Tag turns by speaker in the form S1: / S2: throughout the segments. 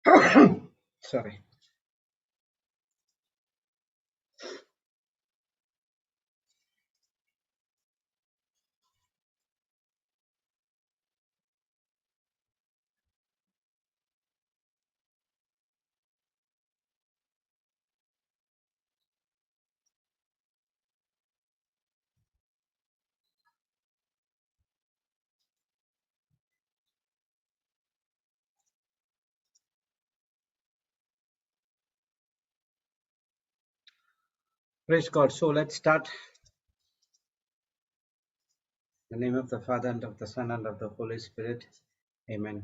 S1: Sorry. Praise God. So let's start. In the name of the Father, and of the Son, and of the Holy Spirit. Amen.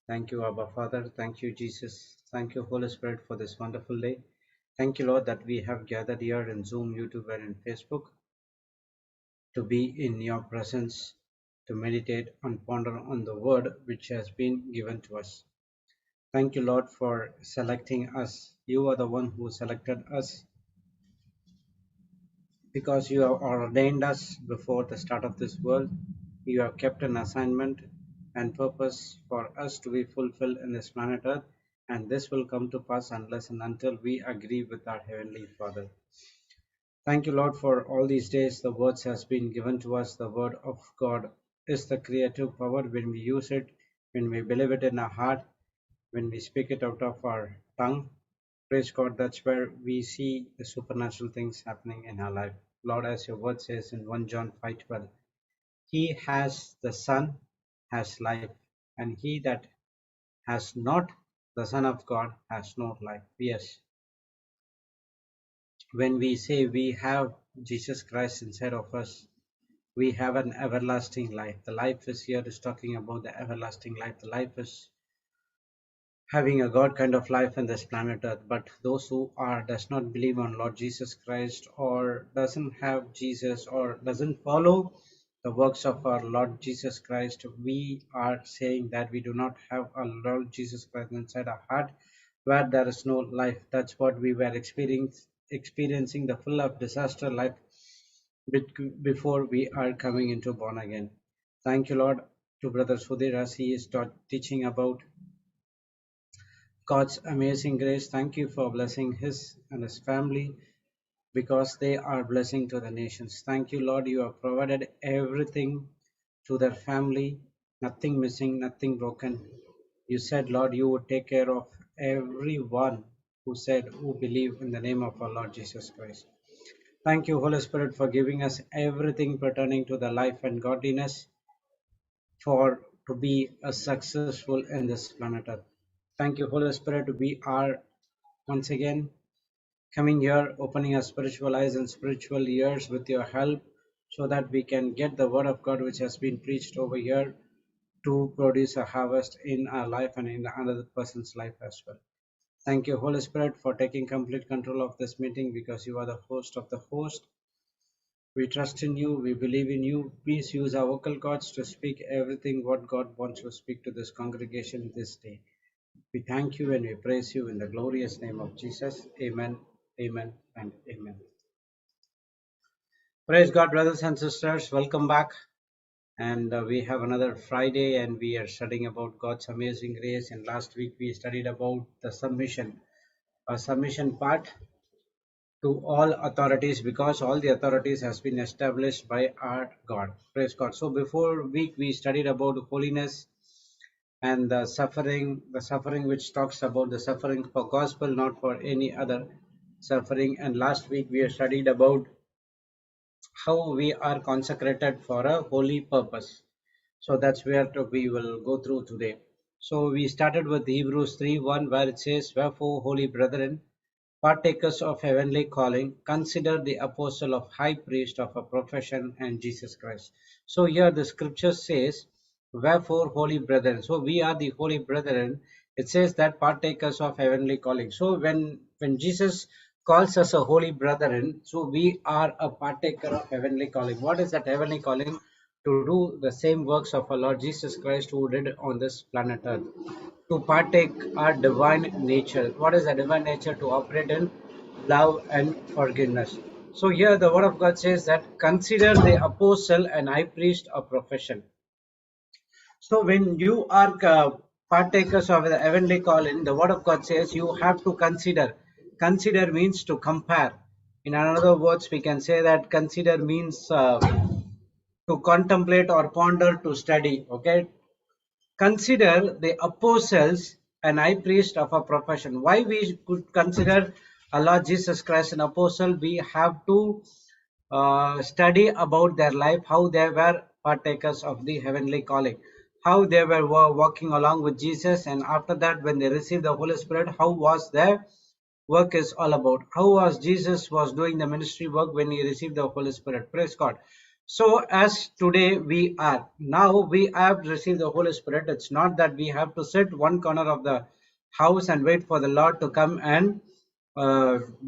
S1: Thank you, Abba Father. Thank you, Jesus. Thank you, Holy Spirit, for this wonderful day. Thank you, Lord, that we have gathered here in Zoom, YouTube, and in Facebook to be in your presence, to meditate and ponder on the word which has been given to us. Thank you, Lord, for selecting us. You are the one who selected us because you have ordained us before the start of this world. You have kept an assignment and purpose for us to be fulfilled in this planet Earth, and this will come to pass unless and until we agree with our Heavenly Father. Thank you, Lord, for all these days the words has been given to us. The word of God is the creative power when we use it, when we believe it in our heart, when we speak it out of our tongue. Praise God, that's where we see the supernatural things happening in our life. Lord, as your word says in 1 John 5:12, he has the Son has life, and he that has not the Son of God has no life. Yes, when we say we have Jesus Christ inside of us, we have an everlasting life. The life is here is talking about the everlasting life. The life is having a God kind of life in this planet Earth. But those who does not believe on Lord Jesus Christ, or doesn't have Jesus, or doesn't follow the works of our Lord Jesus Christ, we are saying that we do not have a Lord Jesus Christ inside our heart, where there is no life. That's what we were experiencing the full of disaster life before we are coming into born again. Thank you, Lord, to Brother Sudhir as he is teaching about God's amazing grace. Thank you for blessing his and his family because they are blessing to the nations. Thank you, Lord. You have provided everything to their family, nothing missing, nothing broken. You said, Lord, you would take care of everyone who believe in the name of our Lord Jesus Christ. Thank you, Holy Spirit, for giving us everything pertaining to the life and godliness for to be a successful in this planet Earth. Thank you, Holy Spirit. We are once again coming here, opening our spiritual eyes and spiritual ears with your help so that we can get the word of God which has been preached over here to produce a harvest in our life and in another person's life as well. Thank you, Holy Spirit, for taking complete control of this meeting because you are the host of the host. We trust in you, we believe in you. Please use our vocal cords to speak everything what God wants to speak to this congregation this day. We thank you and we praise you in the glorious name of Jesus. Amen, amen, and amen. Praise God, brothers and sisters. Welcome back. And we have another Friday, and we are studying about God's amazing grace. And last week we studied about the submission, a submission part to all authorities, because all the authorities has been established by our God. Praise God. So before week we studied about holiness and the suffering which talks about the suffering for gospel, not for any other suffering. And last week we studied about how we are consecrated for a holy purpose. So that's where we will go through today. So we started with Hebrews 3:1, where it says, wherefore, holy brethren, partakers of heavenly calling, consider the apostle of high priest of a profession and Jesus Christ. So here the scripture says, wherefore, holy brethren. So we are the holy brethren. It says that partakers of heavenly calling. So when Jesus calls us a holy brethren, so we are a partaker of heavenly calling. What is that heavenly calling? To do the same works of our Lord Jesus Christ who did on this planet Earth, to partake our divine nature. What is the divine nature? To operate in love and forgiveness. So here the word of God says that consider the apostle and high priest of profession. So when you are partakers of the heavenly calling, the word of God says you have to consider. Consider means to compare. In other words, we can say that consider means to contemplate or ponder, to study. Okay, consider the apostles and high priest of a profession. Why we could consider our Lord Jesus Christ an apostle? We have to study about their life, how they were partakers of the heavenly calling, how they were walking along with Jesus, and after that, when they received the Holy Spirit, how was their work is all about. How was Jesus was doing the ministry work when he received the Holy Spirit? Praise God. So as today we are, now we have received the Holy Spirit. It's not that we have to sit one corner of the house and wait for the Lord to come and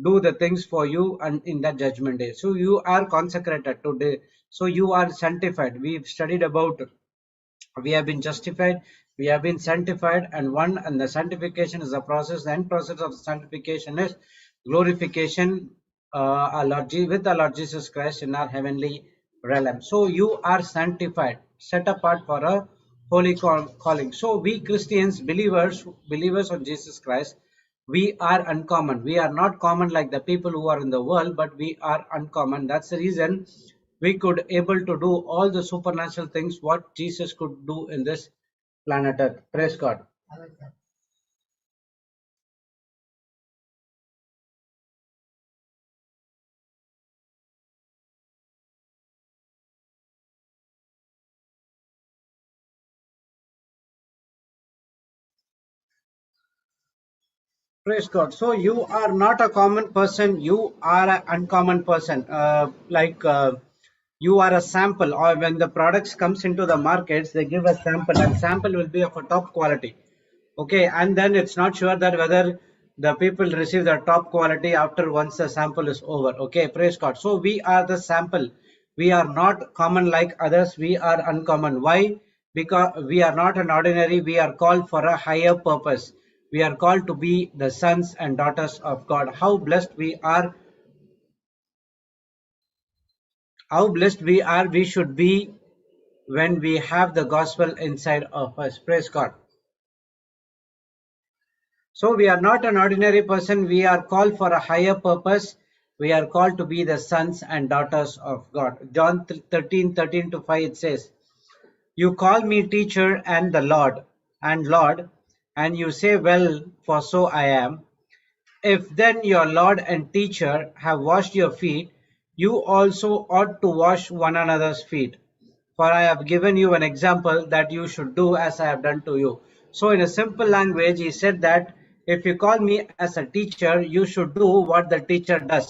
S1: do the things for you and in that judgment day. So you are consecrated today. So you are sanctified. We've studied about we have been justified, we have been sanctified, and the sanctification is a process. The end process of sanctification is glorification with our Lord Jesus Christ in our heavenly realm. So you are sanctified, set apart for a holy calling. So we Christians, believers of Jesus Christ, we are uncommon. We are not common like the people who are in the world, but we are uncommon. That's the reason we could able to do all the supernatural things what Jesus could do in this planet Earth. Praise God. Praise God. So you are not a common person. You are an uncommon person. You are a sample, or when the products comes into the markets, they give a sample, and sample will be of a top quality. Okay, and then it's not sure that whether the people receive the top quality after once the sample is over. Okay, praise God. So we are the sample. We are not common like others. We are uncommon. Why? Because we are not an ordinary. We are called for a higher purpose. We are called to be the sons and daughters of God. How blessed we are! How blessed we are! We should be when we have the gospel inside of us. Praise God. So we are not an ordinary person. We are called for a higher purpose. We are called to be the sons and daughters of God. John 13:13 to 5 it says, "You call me teacher and the Lord, and you say, well, for so I am. If then your Lord and teacher have washed your feet, you also ought to wash one another's feet. For I have given you an example that you should do as I have done to you." So in a simple language, he said that if you call me as a teacher, you should do what the teacher does.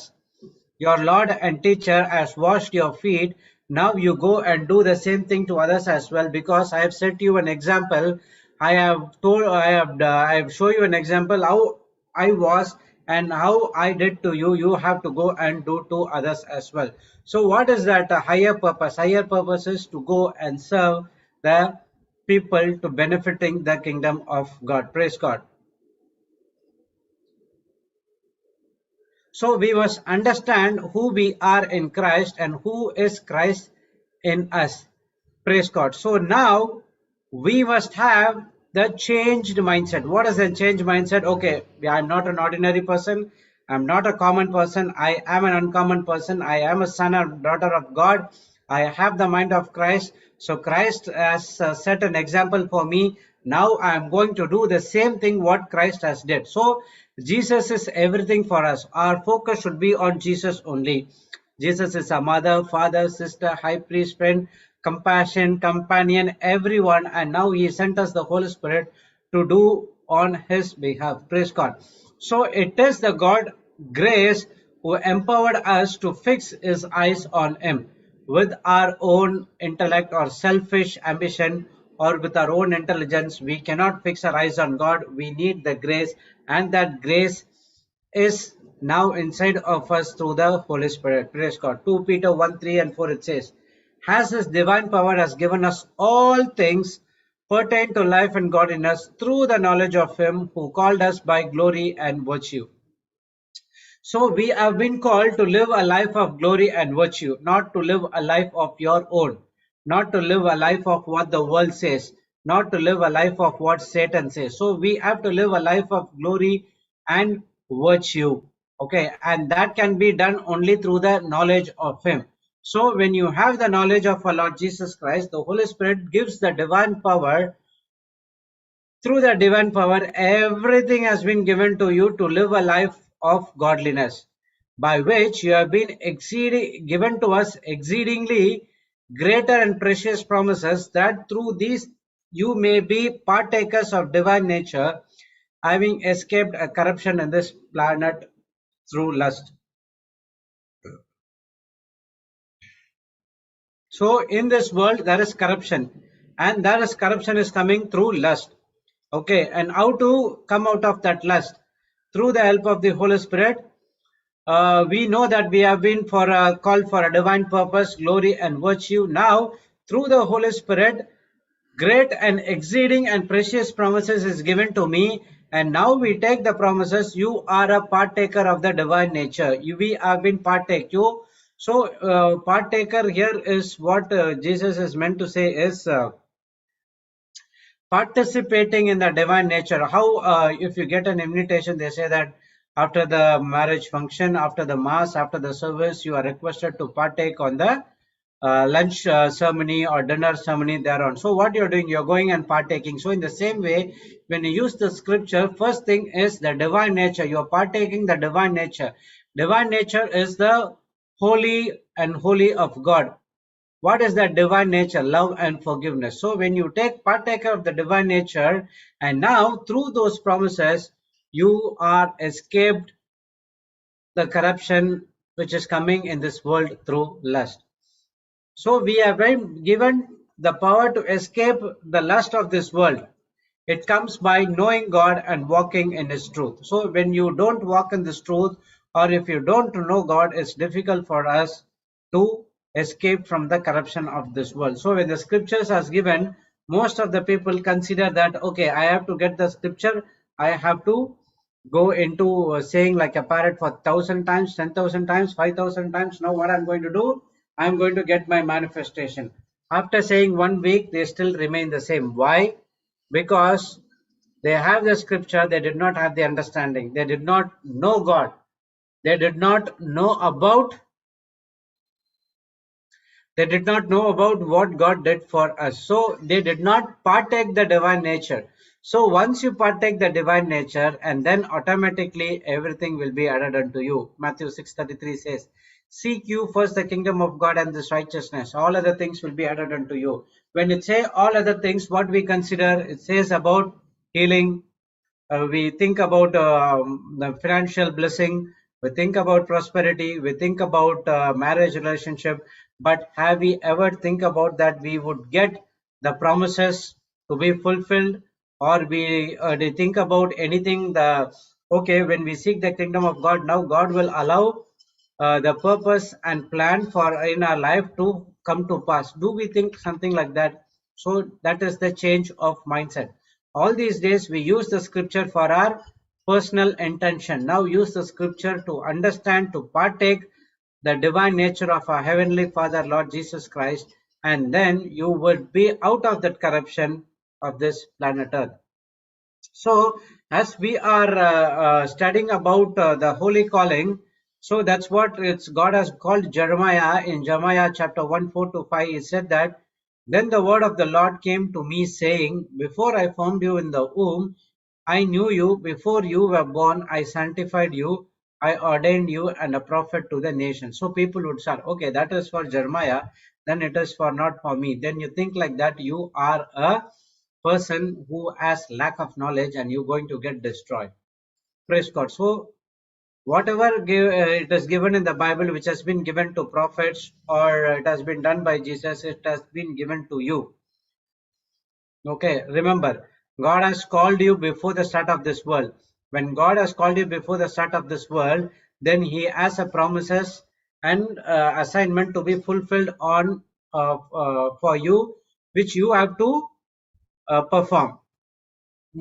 S1: Your Lord and teacher has washed your feet. Now you go and do the same thing to others as well, because I have set you an example. I have shown you an example how I was and how I did to you. You have to go and do to others as well. So what is that higher purpose? Higher purpose is to go and serve the people to benefiting the kingdom of God. Praise God. So we must understand who we are in Christ and who is Christ in us. Praise God. So now we must have the changed mindset. What is the changed mindset? Okay, I'm not an ordinary person. I'm not a common person. I am an uncommon person. I am a son or daughter of God. I have the mind of Christ. So Christ has set an example for me. Now I am going to do the same thing what Christ has did. So Jesus is everything for us. Our focus should be on Jesus only. Jesus is a mother, father, sister, high priest, friend, compassion, companion, everyone. And now he sent us the Holy Spirit to do on his behalf. Praise God. So it is the God grace who empowered us to fix his eyes on him. With our own intellect or selfish ambition or with our own intelligence, we cannot fix our eyes on God. We need the grace, and that grace is now inside of us through the Holy Spirit. Praise God. 2 Peter 1 3 and 4 it says, "Has his divine power has given us all things pertain to life and godliness through the knowledge of him who called us by glory and virtue." So we have been called to live a life of glory and virtue, not to live a life of your own, not to live a life of what the world says. not to live a life of what Satan says. So we have to live a life of glory and virtue. Okay, and that can be done only through the knowledge of Him. So when you have the knowledge of our Lord Jesus Christ, the Holy Spirit gives the divine power. Through the divine power, everything has been given to you to live a life of godliness, by which you have been given to us exceedingly greater and precious promises, that through these you may be partakers of divine nature, having escaped a corruption in this planet through lust. So in this world there is corruption, and that is corruption is coming through lust. Okay, and how to come out of that lust? Through the help of the Holy Spirit. We know that we have been called for a divine purpose, glory, and virtue. Now, through the Holy Spirit, great and exceeding and precious promises is given to me. And now we take the promises. You are a partaker of the divine nature. We have been partake. So, partaker here is what Jesus is meant to say is participating in the divine nature. How, if you get an invitation, they say that after the marriage function, after the mass, after the service, you are requested to partake on the lunch ceremony or dinner ceremony thereon. So what you're doing, you're going and partaking. So in the same way, when you use the scripture, first thing is the divine nature. You're partaking the divine nature. Divine nature is the holy and holy of God. What is that divine nature? Love and forgiveness. So when you take partaker of the divine nature, and now through those promises, you are escaped the corruption which is coming in this world through lust. So we have been given the power to escape the lust of this world. It comes by knowing God and walking in His truth. So when you don't walk in this truth, or if you don't know God, it's difficult for us to escape from the corruption of this world. So when the scriptures are given, most of the people consider that, okay, I have to get the scripture, I have to go into saying like a parrot for 1,000 times, 10,000 times, 5,000 times. Now what I'm going to do, I'm going to get my manifestation. After saying 1 week, they still remain the same. Why? Because they have the scripture, they did not have the understanding, they did not know God, they did not know about what God did for us. So they did not partake the divine nature. So once you partake the divine nature, and then automatically everything will be added unto you. Matthew 6:33 says, seek you first the kingdom of God and this righteousness. All other things will be added unto you. When it say all other things, what we consider, it says about healing, we think about the financial blessing, we think about prosperity, we think about marriage relationship, but have we ever think about that we would get the promises to be fulfilled, or we think about anything the okay, when we seek the kingdom of God, now God will allow the purpose and plan for in our life to come to pass. Do we think something like that? So that is the change of mindset. All these days we use the scripture for our personal intention. Now use the scripture to understand, to partake the divine nature of our heavenly Father, Lord Jesus Christ, and then you would be out of that corruption of this planet Earth. So, as we are studying about the holy calling, so that's what it's God has called Jeremiah in Jeremiah chapter 1 4 to 5. He said that, then the word of the Lord came to me, saying, before I formed you in the womb, I knew you. Before you were born, I sanctified you. I ordained you and a prophet to the nation. So people would say, okay, that is for Jeremiah, then it is for not for me. Then you think like that, you are a person who has lack of knowledge and you're going to get destroyed. Praise God. So whatever it is given in the Bible, which has been given to prophets, or it has been done by Jesus, it has been given to you. Okay, remember, God has called you before the start of this world. When God has called you before the start of this world, then He has a promises and assignment to be fulfilled on for you, which you have to perform.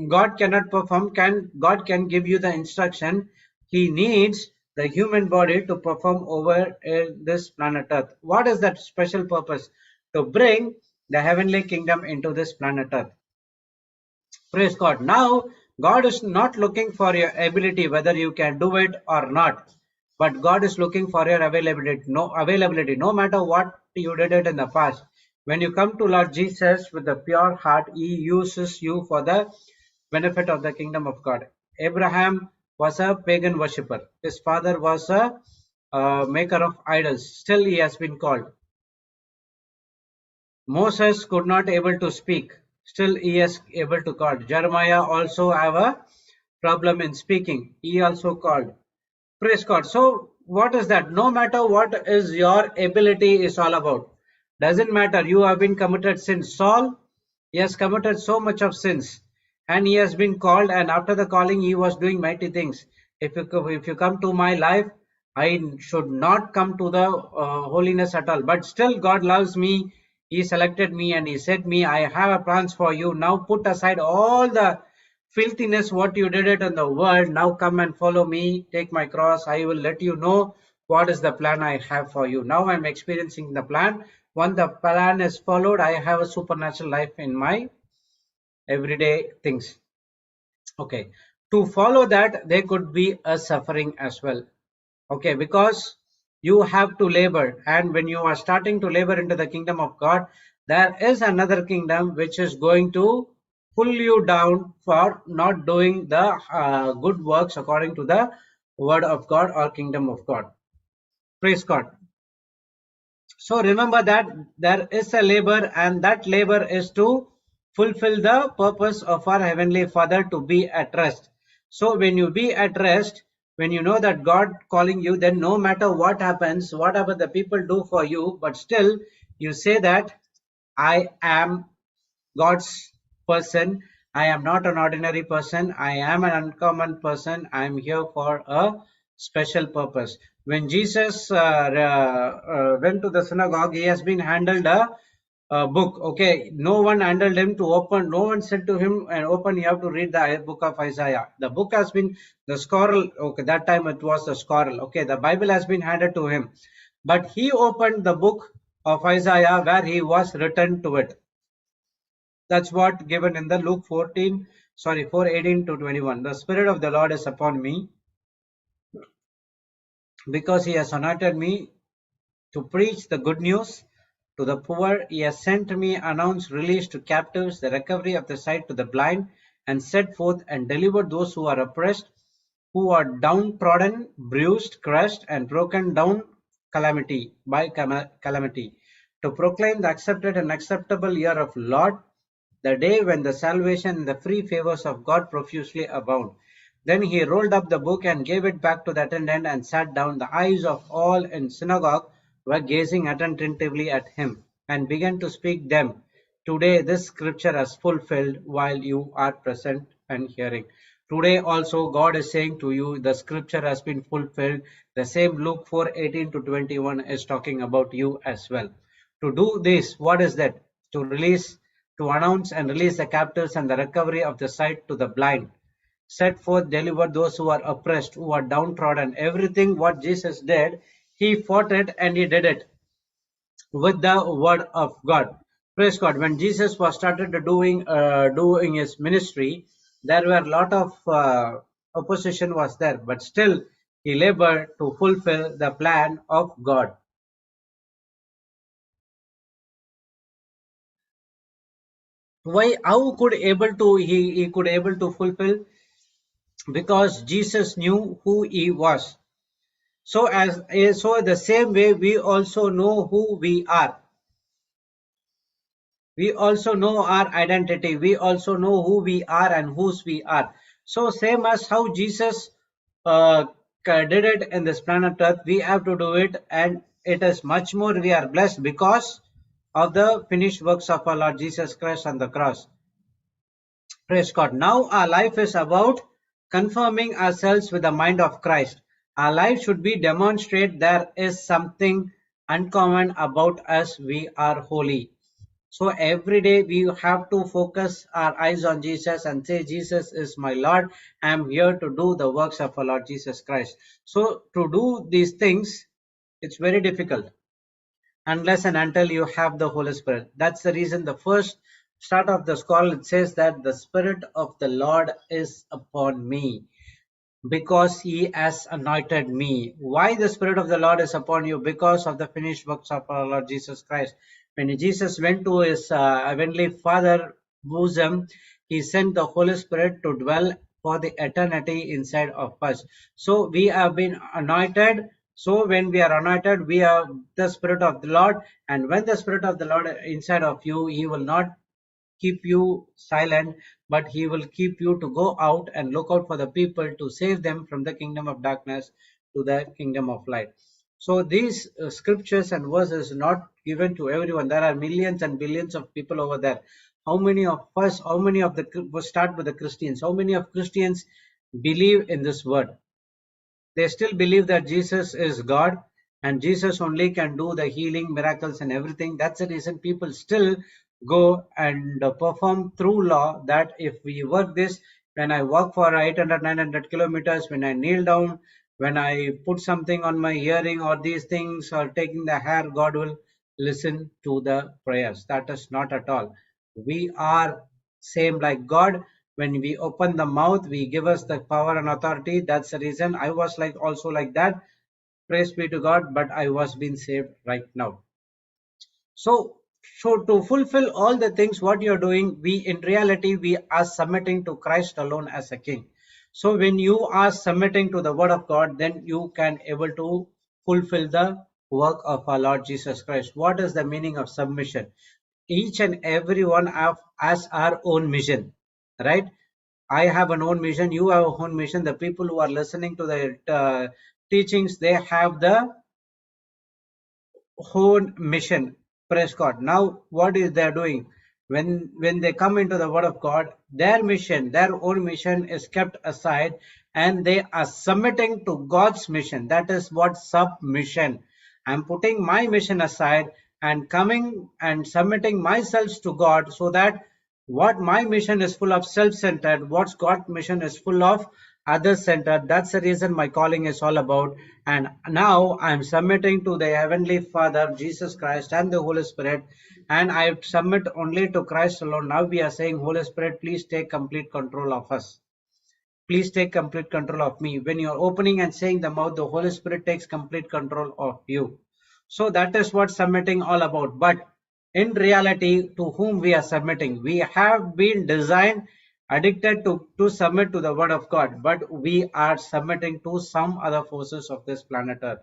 S1: God cannot perform. God can give you the instruction. He needs the human body to perform over this planet Earth. What is that special purpose? To bring the heavenly kingdom into this planet Earth. Praise God. Now, God is not looking for your ability, whether you can do it or not, but God is looking for your availability. No matter what you did it in the past. When you come to Lord Jesus with a pure heart, He uses you for the benefit of the kingdom of God. Abraham was a pagan worshipper. His father was a maker of idols. Still, he has been called. Moses could not able to speak, still he is able to call. Jeremiah also have a problem in speaking, he also called. Praise God. So what is that? No matter what is your ability is all about. Doesn't matter. You have been committed sins. Saul, he has committed so much of sins, and he has been called. And after the calling, he was doing mighty things. If you come to my life, I should not come to the holiness at all. But still, God loves me. He selected me and He said me, I have a plans for you. Now put aside all the filthiness what you did it in the world. Now come and follow me. Take my cross. I will let you know what is the plan I have for you. Now I'm experiencing the plan. When the plan is followed, I have a supernatural life in my everyday things. Okay. To follow that, there could be a suffering as well. Okay, because you have to labor, and when you are starting to labor into the kingdom of God, there is another kingdom which is going to pull you down for not doing the good works according to the word of God or kingdom of God. Praise God. So remember that there is a labor, and that labor is to fulfill the purpose of our Heavenly Father to be at rest. So when you be at rest, when you know that God calling you, then no matter what happens, whatever the people do for you, but still you say that I am God's person. I am not an ordinary person. I am an uncommon person. I am here for a special purpose. When Jesus went to the synagogue, he has been handled a book. Okay, no one handled him to open. No one said to him and open. You have to read the book of Isaiah. The book has been the scroll. Okay, that time it was the scroll. Okay, the Bible has been handed to him, but he opened the book of Isaiah where he was written to it. That's what given in the Luke 4:18 to 21. The Spirit of the Lord is upon me because He has anointed me to preach the good news to the poor. He has sent me announce release to captives, the recovery of the sight to the blind, and set forth and deliver those who are oppressed, who are downtrodden, bruised, crushed, and broken down calamity, to proclaim the accepted and acceptable year of Lord, the day when the salvation and the free favors of God profusely abound. Then he rolled up the book and gave it back to the attendant and sat down. The eyes of all in synagogue were gazing attentively at him, and began to speak them. Today this scripture has fulfilled while you are present and hearing. Today also God is saying to you, the scripture has been fulfilled. The same Luke 4:18 to 21 is talking about you as well. To do this, what is that? To release, to announce and release the captives and the recovery of the sight to the blind. Set forth, deliver those who are oppressed, who are downtrodden. Everything what Jesus did, He fought it and He did it with the word of God. Praise God. When Jesus was started doing His ministry, there were a lot of opposition was there, but still He labored to fulfill the plan of God. Why? How could able to he could able to fulfill? Because Jesus knew who He was. So the same way we also know who we are. We also know our identity. We also know who we are and whose we are. So same as how Jesus uh, did it in this planet Earth, we have to do it, and it is much more we are blessed because of the finished works of our Lord Jesus Christ on the cross. Praise God. Now our life is about confirming ourselves with the mind of Christ. Our life should be demonstrate there is something uncommon about us. We are holy. So every day we have to focus our eyes on Jesus and say, Jesus is my Lord. I am here to do the works of our Lord Jesus Christ. So to do these things, it's very difficult unless and until you have the Holy Spirit. That's the reason the first start of the scroll, it says that the Spirit of the Lord is upon me because he has anointed me. Why the Spirit of the Lord is upon you? Because of the finished works of our Lord Jesus Christ. When Jesus went to his heavenly Father bosom, he sent the Holy Spirit to dwell for the eternity inside of us. So we have been anointed. So when we are anointed, we are the Spirit of the Lord. And when the Spirit of the Lord inside of you, he will not keep you silent, but he will keep you to go out and look out for the people to save them from the kingdom of darkness to the kingdom of light. So these scriptures and verses are not given to everyone. There are millions and billions of people over there. How many of us, how many of the, we'll start with the Christians, how many of Christians believe in this word? They still believe that Jesus is God and Jesus only can do the healing, miracles, and everything. That's the reason people still go and perform through law that if we work this, when I walk for 800, 900 kilometers, when I kneel down, when I put something on my hearing or these things or taking the hair, God will listen to the prayers. That is not at all. We are same like God. When we open the mouth, we give us the power and authority. That's the reason I was like also like that. Praise be to God, but I was being saved right now. So to fulfill all the things what you're doing, we in reality we are submitting to Christ alone as a king. So when you are submitting to the word of God, then you can able to fulfill the work of our Lord Jesus Christ. What is the meaning of submission? Each and every one has our own mission, right? I have an own mission, you have a own mission. The people who are listening to the teachings, they have the own mission. Praise God. Now what is they doing? When they come into the word of God, their mission, their own mission is kept aside and they are submitting to God's mission. That is what submission. I'm putting my mission aside and coming and submitting myself to God, so that what my mission is full of self-centered, what's God's mission is full of other-centered. That's the reason my calling is all about. And now I'm submitting to the Heavenly Father, Jesus Christ, and the Holy Spirit. And I submit only to Christ alone. Now we are saying, Holy Spirit, please take complete control of us. Please take complete control of me. When you're opening and saying the mouth, the Holy Spirit takes complete control of you. So that is what submitting all about. But in reality, to whom we are submitting? We have been designed, addicted to submit to the word of God, but we are submitting to some other forces of this planet Earth.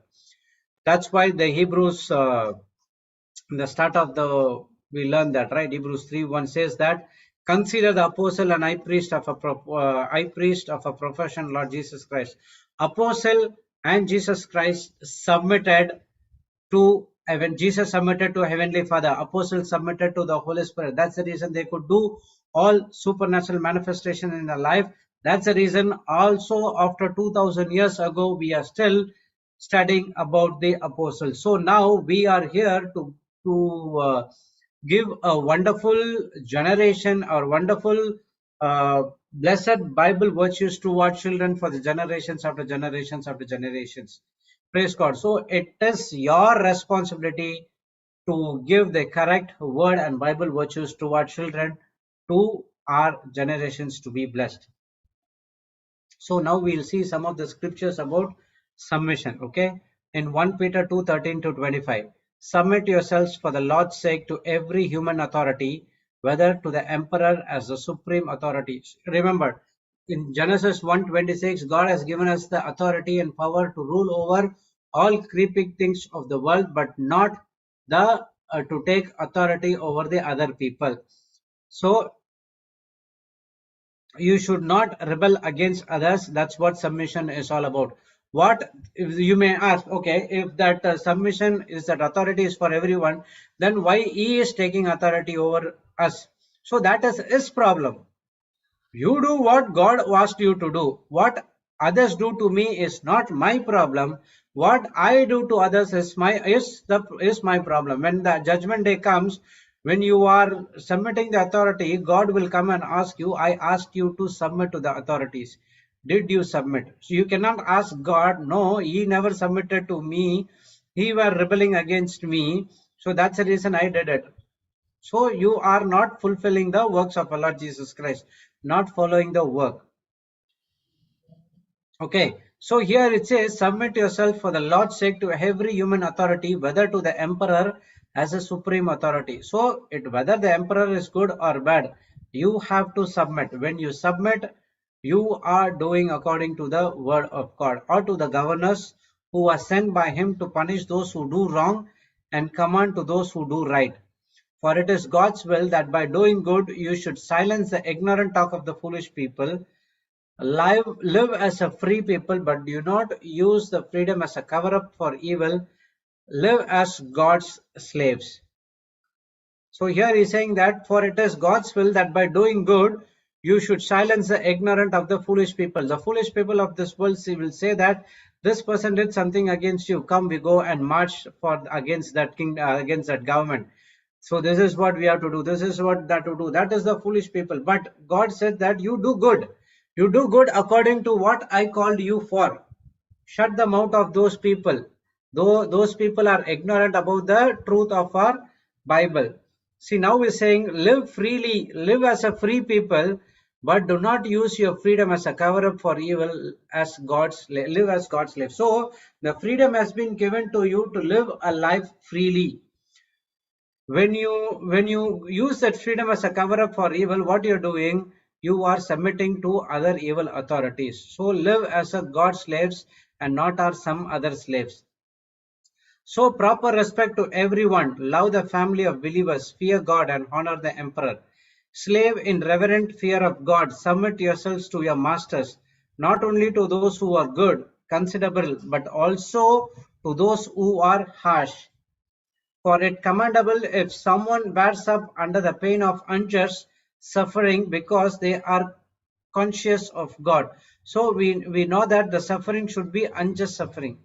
S1: That's why the Hebrews, in the start of the, we learned that, right? Hebrews 3:1 says that, consider the apostle and high priest of a profession, Lord Jesus Christ. Apostle and Jesus Christ submitted to heaven. Jesus submitted to Heavenly Father. Apostles submitted to the Holy Spirit. That's the reason they could do all supernatural manifestation in their life. That's the reason also after 2000 years ago, we are still studying about the apostles. So now we are here to give a wonderful generation or wonderful blessed Bible virtues to our children for the generations after generations after generations. Praise God. So it is your responsibility to give the correct word and Bible virtues to our children, to our generations to be blessed. So now we'll see some of the scriptures about submission. Okay. In 1 Peter 2:13 to 25. Submit yourselves for the Lord's sake to every human authority, whether to the emperor as the supreme authority. Remember, in Genesis 1:26, God has given us the authority and power to rule over all creeping things of the world, but not the to take authority over the other people. So you should not rebel against others. That's what submission is all about. What if you may ask, okay, if that submission is that authority is for everyone, then why he is taking authority over us? So that is his problem. You do what God asked you to do. What others do to me is not my problem. What I do to others is my problem. When the judgment day comes, when you are submitting the authority, God will come and ask you, I asked you to submit to the authorities. Did you submit? So you cannot ask God, no, he never submitted to me. He were rebelling against me. So that's the reason I did it. So you are not fulfilling the works of our Lord Jesus Christ, not following the work. Okay, so here it says, submit yourself for the Lord's sake to every human authority, whether to the emperor as a supreme authority. So whether the emperor is good or bad, you have to submit. When you submit, you are doing according to the word of God, or to the governors who are sent by him to punish those who do wrong and command to those who do right. For it is God's will that by doing good you should silence the ignorant talk of the foolish people. Live as a free people, but do not use the freedom as a cover up for evil. Live as God's slaves. So here he's saying that for it is God's will that by doing good you should silence the ignorant of the foolish people. The foolish people of this world will say that this person did something against you. Come, we go and march for against that king, against that government. So this is what we have to do. This is what that to do. That is the foolish people. But God said that you do good. You do good according to what I called you for. Shut the mouth of those people. Though those people are ignorant about the truth of our Bible. See, now we're saying live freely, live as a free people, but do not use your freedom as a cover up for evil, as God's live as God's slave. So the freedom has been given to you to live a life freely. When you use that freedom as a cover up for evil, what you're doing, you are submitting to other evil authorities. So live as a God's slaves and not as some other slaves. So proper respect to everyone, love the family of believers, fear God and honor the emperor. Slave in reverent fear of God, submit yourselves to your masters, not only to those who are good, considerable, but also to those who are harsh. For it commendable if someone bears up under the pain of unjust suffering because they are conscious of God. So we know that the suffering should be unjust suffering.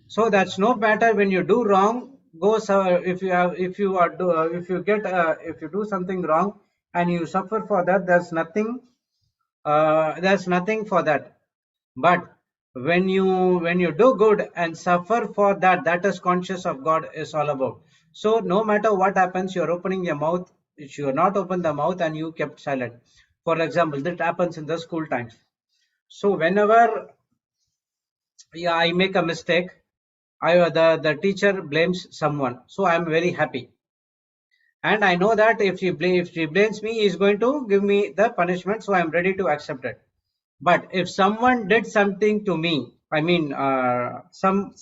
S1: So that's no matter when you do wrong. If you have if you do something wrong and you suffer for that, there's nothing for that. But when you do good and suffer for that, that is conscious of God is all about. So no matter what happens, you're opening your mouth. If you are not open the mouth and you kept silent. For example, that happens in the school times. So whenever I make a mistake, the teacher blames someone. So I'm very happy. And I know that if she blames me, he is going to give me the punishment. So I'm ready to accept it. But if someone did something to me, I mean, some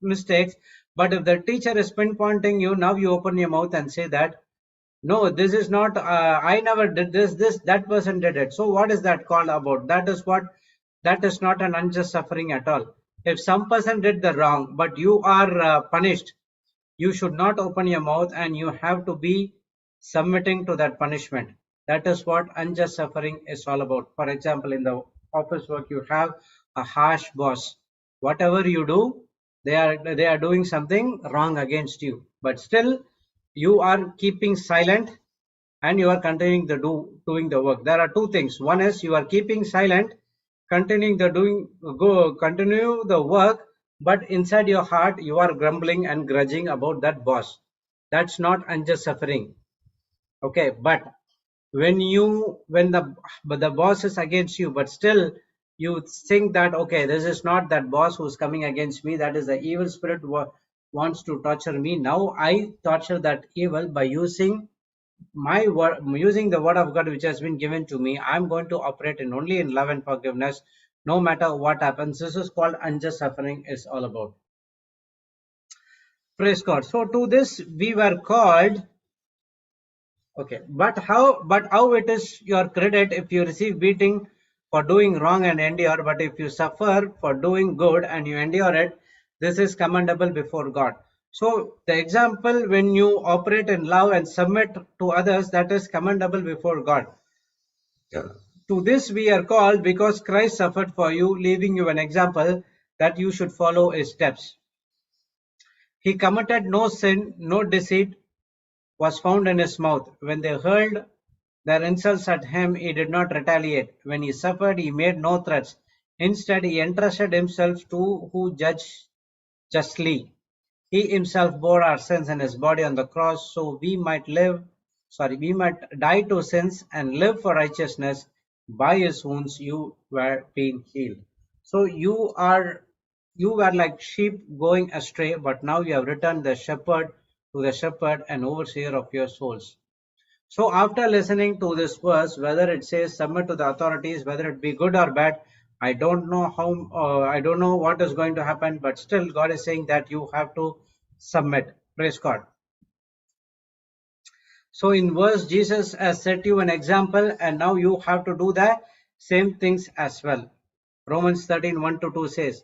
S1: mistakes, but if the teacher is pinpointing you, now you open your mouth and say that, no, this is not, I never did that person did it. So what is that called about? That is not an unjust suffering at all. If some person did the wrong, but you are punished, you should not open your mouth and you have to be submitting to that punishment. That is what unjust suffering is all about. For example, in the office work, you have a harsh boss. Whatever you do, they are doing something wrong against you, but still you are keeping silent and you are continuing doing the work. There are two things. One is you are keeping silent, continue the work, but inside your heart you are grumbling and grudging about that boss. That's not unjust suffering. Okay, but when the boss is against you, but still you think that, okay, this is not that boss who's coming against me, that is the evil spirit wants to torture me. Now I torture that evil by using using the word of God which has been given to me. I'm going to operate in only in love and forgiveness, no matter what happens. This is called unjust suffering is all about. Praise God. So to this we were called. Okay, but how it is your credit if you receive beating for doing wrong and endure, but if you suffer for doing good and you endure it, this is commendable before God. So the example, when you operate in love and submit to others, that is commendable before God. To this we are called because Christ suffered for you, leaving you an example that you should follow his steps. He committed no sin, no deceit was found in his mouth. When they hurled their insults at him, he did not retaliate. When he suffered, he made no threats. Instead, he entrusted himself to who judge justly. He himself bore our sins in his body on the cross, so we might die to sins and live for righteousness. By his wounds you were being healed. So you were like sheep going astray, but now you have returned to the shepherd and overseer of your souls. So after listening to this verse, whether it says submit to the authorities, whether it be good or bad, I don't know what is going to happen, but still God is saying that you have to submit. Praise God. So in verse, Jesus has set you an example, and now you have to do the same things as well. Romans 13:1-2 says,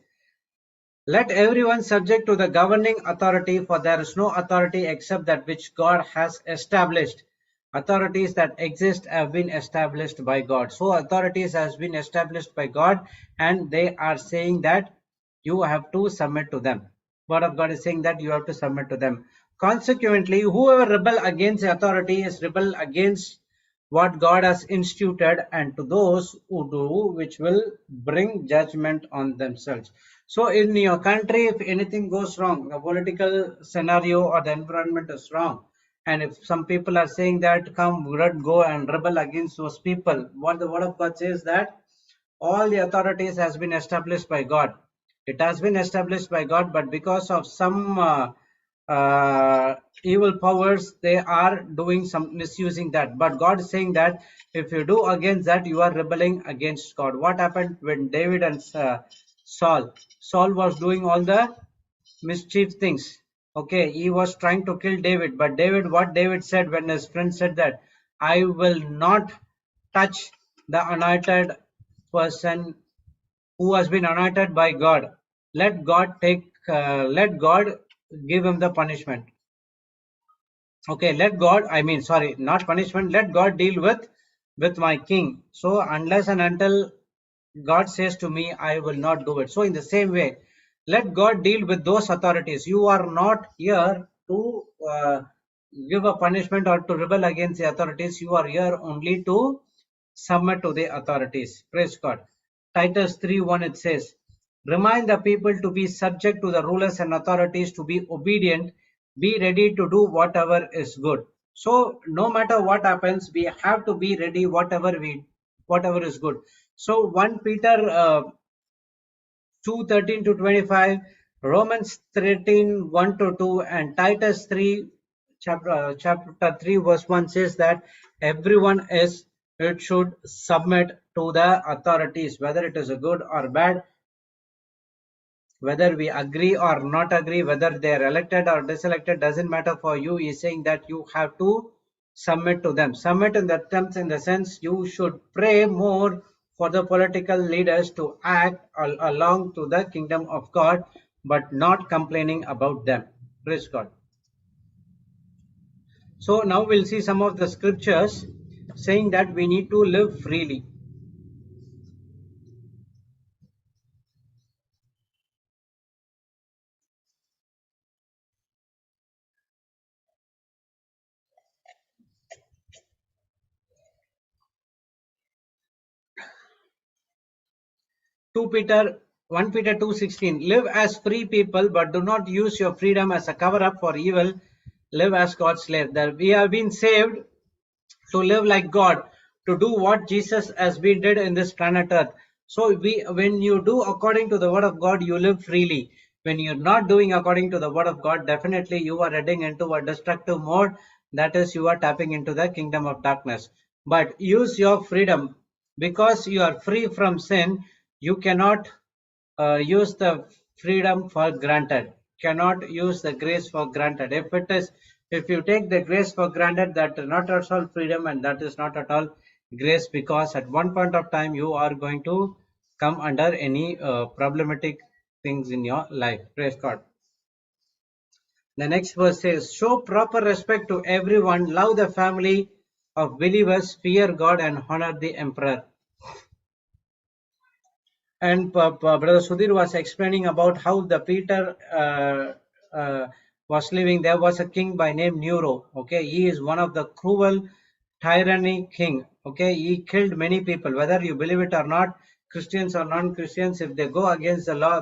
S1: let everyone subject to the governing authority, for there is no authority except that which God has established. Authorities that exist have been established by God. So authorities has been established by God, and they are saying that you have to submit to them. Word of God is saying that you have to submit to them. Consequently, whoever rebel against the authority is rebel against what God has instituted, and to those who do, which will bring judgment on themselves. So in your country, if anything goes wrong, the political scenario or the environment is wrong, and if some people are saying that come go and rebel against those people, what the word of God says that all the authorities has been established by God. It has been established by God, but because of some evil powers, they are doing some misusing that. But God is saying that if you do against that, you are rebelling against God. What happened when David and Saul? Saul was doing all the mischief things. Okay, he was trying to kill David, but what David said when his friend said that I will not touch the anointed person who has been anointed by God. Let God give him the punishment. Okay, let God, I mean, sorry, not punishment, let God deal with my king. So unless and until God says to me, I will not do it. So in the same way, let God deal with those authorities. You are not here to give a punishment or to rebel against the authorities. You are here only to submit to the authorities. Praise God. Titus 3:1 it says, remind the people to be subject to the rulers and authorities, to be obedient, be ready to do whatever is good. So no matter what happens, we have to be ready whatever is good. So 1 Peter 2:13-25, Romans 13:1-2, and Titus 3 chapter 3 verse 1 says that everyone it should submit to the authorities, whether it is a good or bad, whether we agree or not agree, whether they are elected or diselected, doesn't matter for you. He's saying that you have to submit to them. Submit in the sense you should pray more for the political leaders to act along to the kingdom of God, but not complaining about them. Praise God. So now we'll see some of the scriptures saying that we need to live freely. 2 Peter 1 Peter 2:16, live as free people, but do not use your freedom as a cover up for evil. Live as God's slave. That we have been saved to live like God, to do what Jesus has been did in this planet Earth. So when you do according to the word of God, you live freely. When you're not doing according to the word of God, definitely you are heading into a destructive mode. That is, you are tapping into the kingdom of darkness. But use your freedom because you are free from sin. You cannot use the freedom for granted, cannot use the grace for granted. If you take the grace for granted, that is not at all freedom, and that is not at all grace, because at one point of time you are going to come under any problematic things in your life. Praise God. The next verse says, show proper respect to everyone, love the family of believers, fear God, and honor the emperor. And Brother Sudhir was explaining about how the Peter was living. There was a king by name Nero. Okay, he is one of the cruel tyranny king. Okay, he killed many people. Whether you believe it or not, Christians or non-Christians, if they go against the law,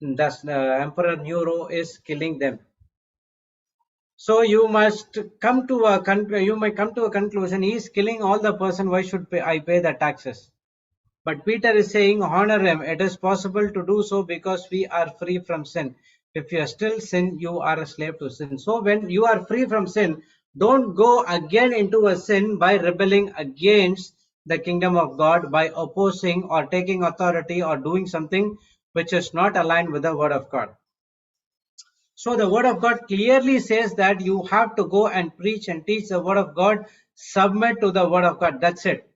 S1: Thus, Emperor Nero is killing them. So you must come to a you might come to a conclusion. He is killing all the person. Why should I pay the taxes? But Peter is saying, honor him. It is possible to do so because we are free from sin. If you are still sin, you are a slave to sin. So when you are free from sin, don't go again into a sin by rebelling against the kingdom of God, by opposing or taking authority or doing something which is not aligned with the word of God. So the word of God clearly says that you have to go and preach and teach the word of God, submit to the word of God. That's it.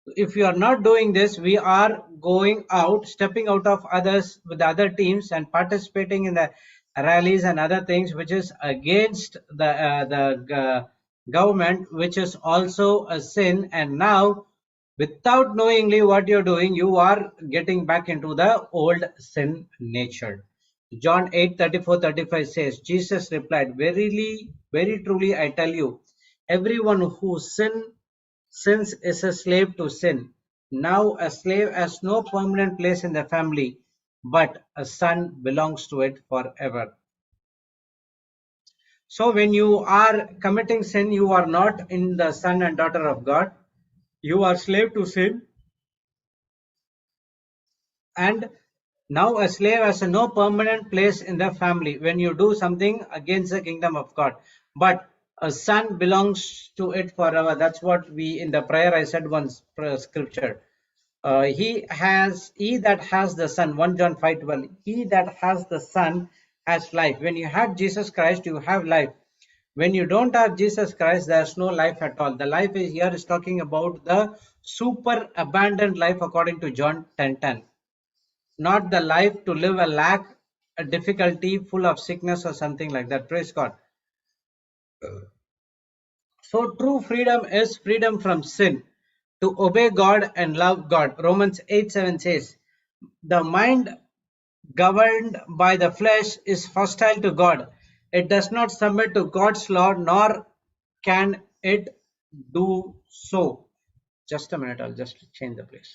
S1: If you are not doing this, we are going out, stepping out of others with the other teams and participating in the rallies and other things, which is against the government, which is also a sin. And now, without knowingly what you're doing, you are getting back into the old sin nature. John 8:34-35 says, Jesus replied, verily, very truly, I tell you, everyone who sins is a slave to sin. Now a slave has no permanent place in the family, but a son belongs to it forever. So when you are committing sin, you are not in the son and daughter of God. You are slave to sin, and now a slave has no permanent place in the family when you do something against the kingdom of God. But a son belongs to it forever. That's what we in the prayer I said once scripture. He that has the son, 1 John 5:12, he that has the son has life. When you have Jesus Christ, you have life. When you don't have Jesus Christ, there's no life at all. The life is here is talking about the super abundant life according to John 10:10, not the life to live a lack, a difficulty, full of sickness or something like that. Praise God. So true freedom is freedom from sin, to obey God and love God. Romans 8:7 says, the mind governed by the flesh is hostile to God. It does not submit to God's law, nor can it do so. Just a minute, I'll just change the place.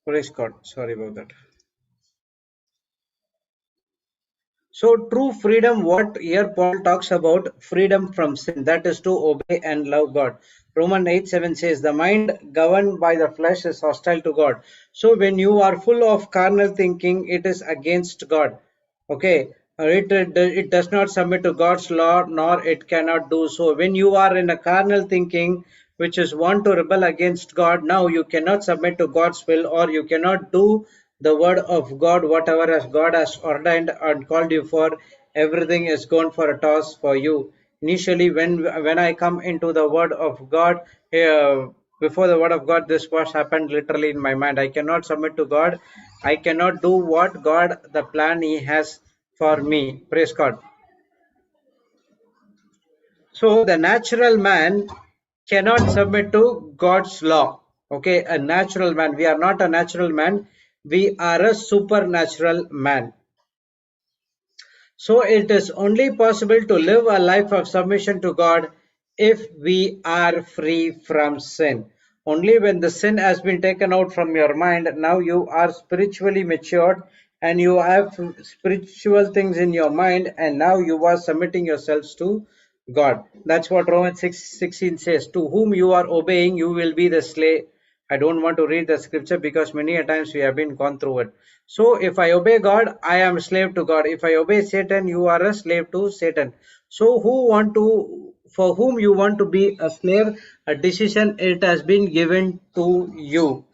S1: Praise God. Sorry about that. So true freedom, what here Paul talks about, freedom from sin, that is to obey and love God. Romans 8:7 says, the mind governed by the flesh is hostile to God. So when you are full of carnal thinking, it is against God. Okay, it does not submit to God's law, nor it cannot do so. When you are in a carnal thinking, which is want to rebel against God, now you cannot submit to God's will, or you cannot do the word of God, whatever as God has ordained and called you for. Everything is gone for a toss for you. Initially, when I come into the word of God, before the word of God, this was happened literally in my mind. I cannot submit to God. I cannot do what God, the plan He has for me. Praise God. So the natural man cannot submit to God's law. Okay, a natural man. We are not a natural man. We are a supernatural man. So it is only possible to live a life of submission to God if we are free from sin. Only when the sin has been taken out from your mind, now you are spiritually matured and you have spiritual things in your mind, and now you are submitting yourselves to God. That's what Romans 6:16 says. To whom you are obeying, you will be the slave. I don't want to read the scripture because many a times we have been gone through it. So if I obey God, I am a slave to God. If I obey Satan, you are a slave to Satan. So for whom you want to be a slave, a decision it has been given to you.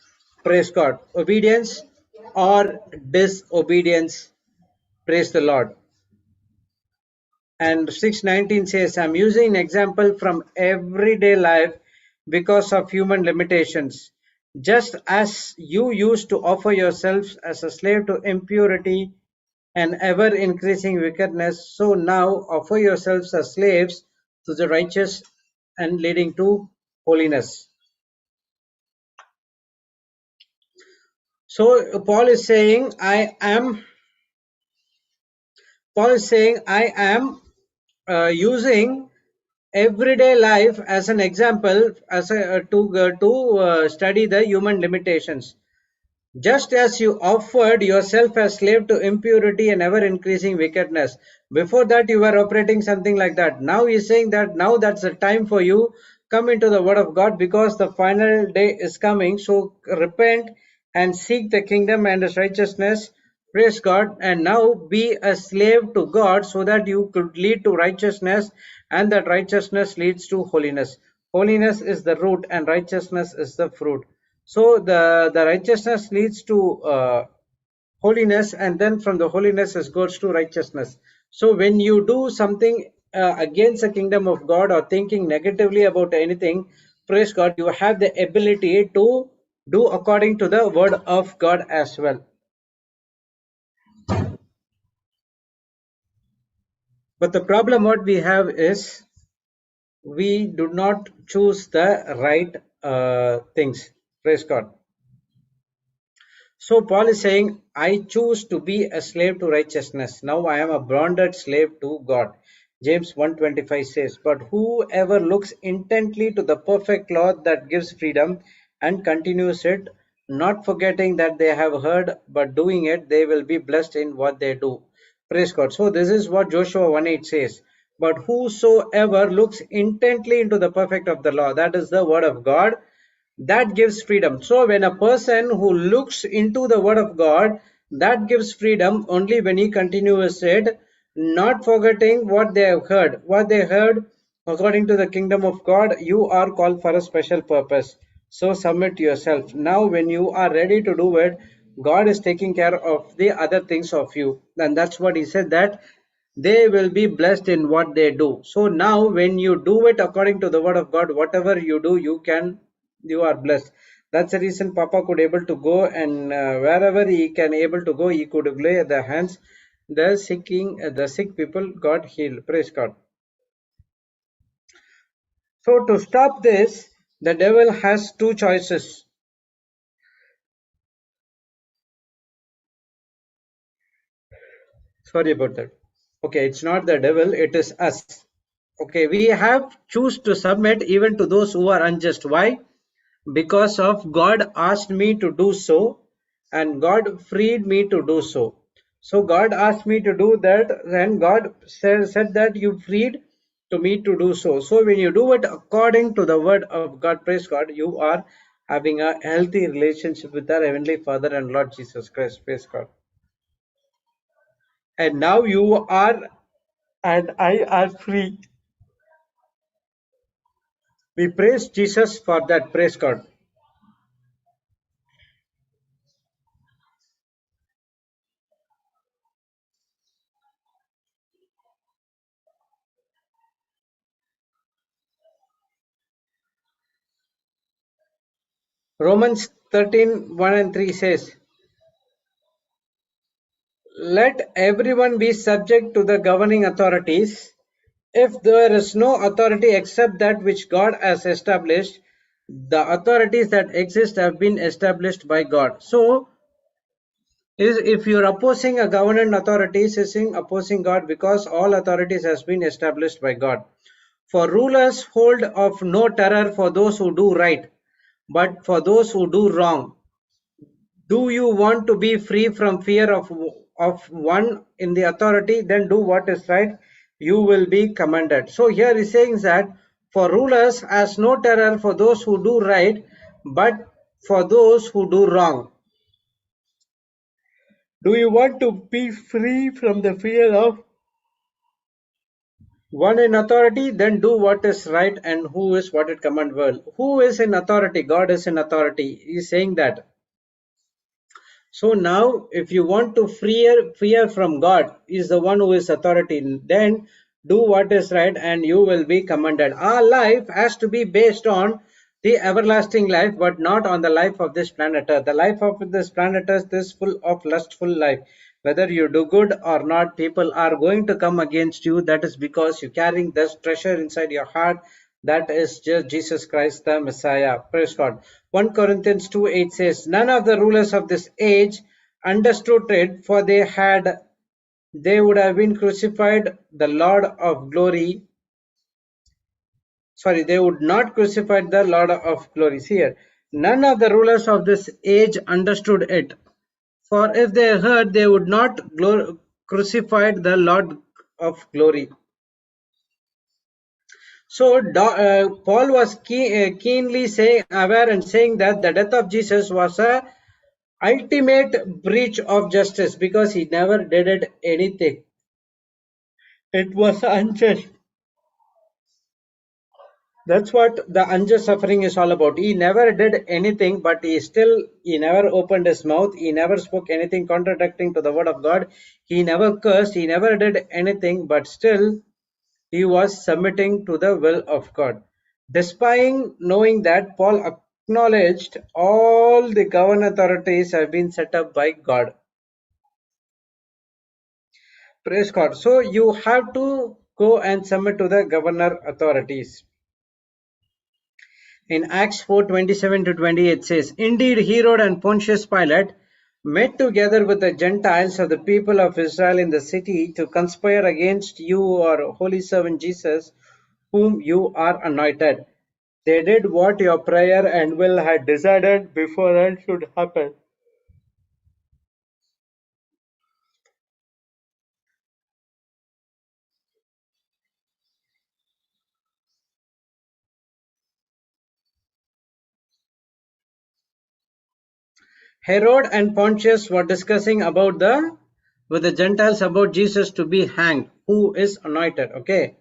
S1: Praise God. Obedience or disobedience. Praise the Lord. And 6:19 says, I'm using an example from everyday life because of human limitations. Just as you used to offer yourselves as a slave to impurity and ever increasing wickedness, so now offer yourselves as slaves to the righteous and leading to holiness. So Paul is saying, I am using everyday life as an example as to study the human limitations. Just as you offered yourself as slave to impurity and ever increasing wickedness. Before that, you were operating something like that. Now he's saying that now that's the time for you. Come into the word of God because the final day is coming. So repent and seek the kingdom and his righteousness. Praise God. And now be a slave to God so that you could lead to righteousness and that righteousness leads to holiness. Holiness is the root and righteousness is the fruit. So the righteousness leads to holiness, and then from the holiness it goes to righteousness. So when you do something against the kingdom of God or thinking negatively about anything, praise God, you have the ability to do according to the word of God as well. But the problem what we have is we do not choose the right things. Praise God. So Paul is saying, I choose to be a slave to righteousness. Now I am a bonded slave to God. James 1:25 says, but whoever looks intently to the perfect law that gives freedom and continues it, not forgetting that they have heard, but doing it, they will be blessed in what they do. Praise God. So this is what Joshua 1:8 says. But whosoever looks intently into the perfect of the law, that is the word of God, that gives freedom. So when a person who looks into the word of God, that gives freedom only when he continues it, not forgetting what they have heard. What they heard according to the kingdom of God, you are called for a special purpose. So submit yourself. Now when you are ready to do it, God is taking care of the other things of you. And that's what he said, that they will be blessed in what they do. So now when you do it according to the word of God, whatever you do, you are blessed. That's the reason Papa could able to go, and wherever he can able to go, he could lay the hands. The sick people got healed. Praise God. So to stop this, the devil has two choices. Sorry about that. Okay, it's not the devil, it is us. Okay, we have choose to submit even to those who are unjust. Why? Because of God asked me to do so, and God freed me to do so. So God asked me to do that, and God said that you freed to me to do so. So when you do it according to the word of God, praise God, you are having a healthy relationship with our Heavenly Father and Lord Jesus Christ. Praise God. And now you are and I are free. We praise Jesus for that. Praise God. Romans 13:1 and 3 says, let everyone be subject to the governing authorities. If there is no authority except that which God has established, the authorities that exist have been established by God. So, if you're opposing a government authorities, is opposing God, because all authorities has been established by God. For rulers hold of no terror for those who do right, but for those who do wrong. Do you want to be free from fear of one in the authority? Then do what is right. You will be commended. So here he's saying that for rulers has no terror for those who do right, but for those who do wrong. Do you want to be free from the fear of one in authority? Then do what is right and who is what it command well. Who is in authority? God is in authority. He is saying that. So now, if you want to fear from God, is the one who is authority. Then do what is right, and you will be commended. Our life has to be based on the everlasting life, but not on the life of this planet Earth. The life of this planet Earth is full of lustful life. Whether you do good or not, people are going to come against you. That is because you're carrying this treasure inside your heart. That is just Jesus Christ, the Messiah. Praise God. 1 Corinthians 2:8 says, none of the rulers of this age understood it, for they would have been crucified the Lord of glory. Sorry, they would not crucify the Lord of glory. See here, none of the rulers of this age understood it. For if they heard, they would not crucify the Lord of glory. So Paul was keenly aware and saying that the death of Jesus was a ultimate breach of justice because he never did anything. It was unjust. That's what the unjust suffering is all about. He never did anything, but he never opened his mouth. He never spoke anything contradicting to the word of God. He never cursed. He never did anything, but still he was submitting to the will of God. Despite knowing that, Paul acknowledged all the government authorities have been set up by God. Praise God. So you have to go and submit to the governor authorities. In Acts 4:27 to 28 it says, indeed Herod and Pontius Pilate met together with the Gentiles of the people of Israel in the city to conspire against you, our holy servant Jesus, whom you are anointed. They did what your prayer and will had decided beforehand should happen. Herod and Pontius were discussing about with the Gentiles about Jesus to be hanged, who is anointed. Okay.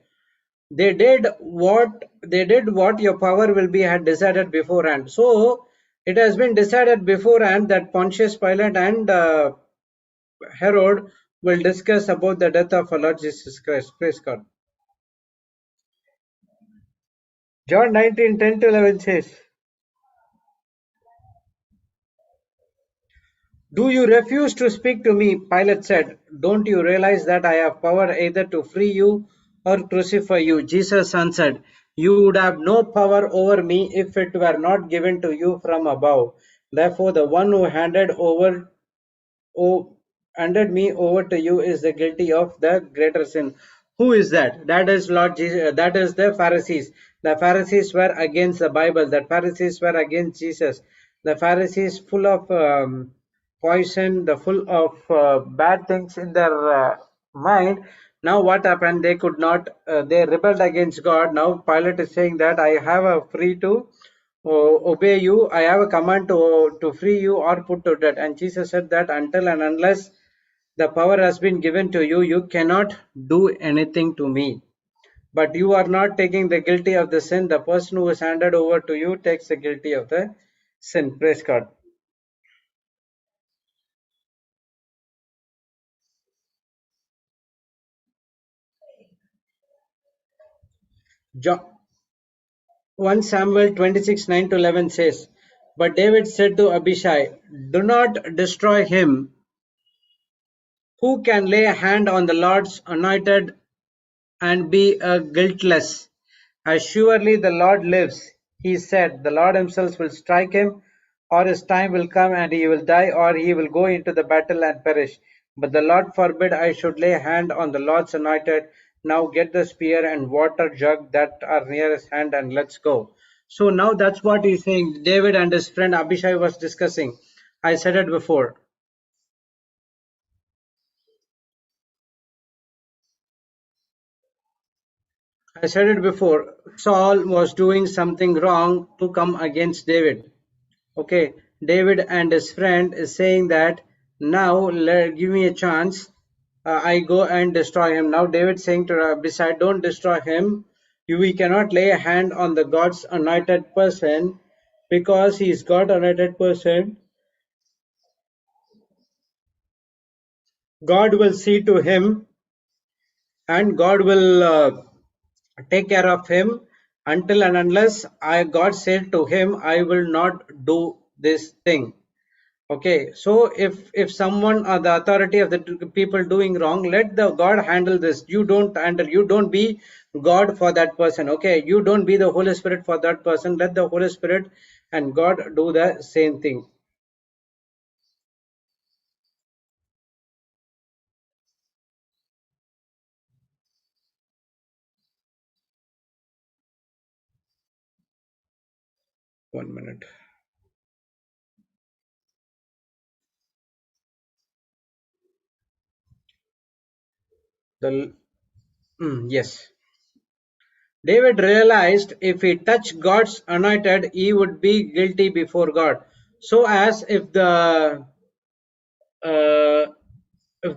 S1: They did what your power will be had decided beforehand. So it has been decided beforehand that Pontius Pilate and Herod will discuss about the death of our Lord Jesus Christ. Praise God. John 19:10 to 11 says, do you refuse to speak to me? Pilate said, don't you realize that I have power either to free you or crucify you? Jesus answered, you would have no power over me if it were not given to you from above. Therefore, the one who handed me over to you is the guilty of the greater sin. Who is that? That is Lord Jesus. That is the Pharisees. The Pharisees were against the Bible. The Pharisees were against Jesus. The Pharisees full of poison, the full of bad things in their mind. Now what happened? They could not. They rebelled against God. Now Pilate is saying that I have a free to obey you. I have a command to free you or put to death. And Jesus said that until and unless the power has been given to you, you cannot do anything to me. But you are not taking the guilty of the sin. The person who is handed over to you takes the guilty of the sin. Praise God. John, 1 Samuel 26:9 to 11 says, but David said to Abishai, do not destroy him. Who can lay a hand on the Lord's anointed and be guiltless? As surely the Lord lives, he said, the Lord himself will strike him, or his time will come and he will die, or he will go into the battle and perish. But the Lord forbid I should lay hand on the Lord's anointed. Now get the spear and water jug that are near his hand and let's go. So now that's what he's saying. David and his friend Abishai was discussing. I said it before. I said it before. Saul was doing something wrong to come against David. Okay, David and his friend is saying that now give me a chance. I go and destroy him. Now David saying to Abisai, don't destroy him. We cannot lay a hand on the God's anointed person because he is God anointed person. God will see to him and God will take care of him until and unless God said to him, I will not do this thing. Okay, so if someone or the authority of the people doing wrong, let the God handle this. You don't handle. You don't be God for that person. Okay, you don't be the Holy Spirit for that person. Let the Holy Spirit and God do the same thing. 1 minute. The yes. David realized if he touched God's anointed, he would be guilty before God. So as uh, if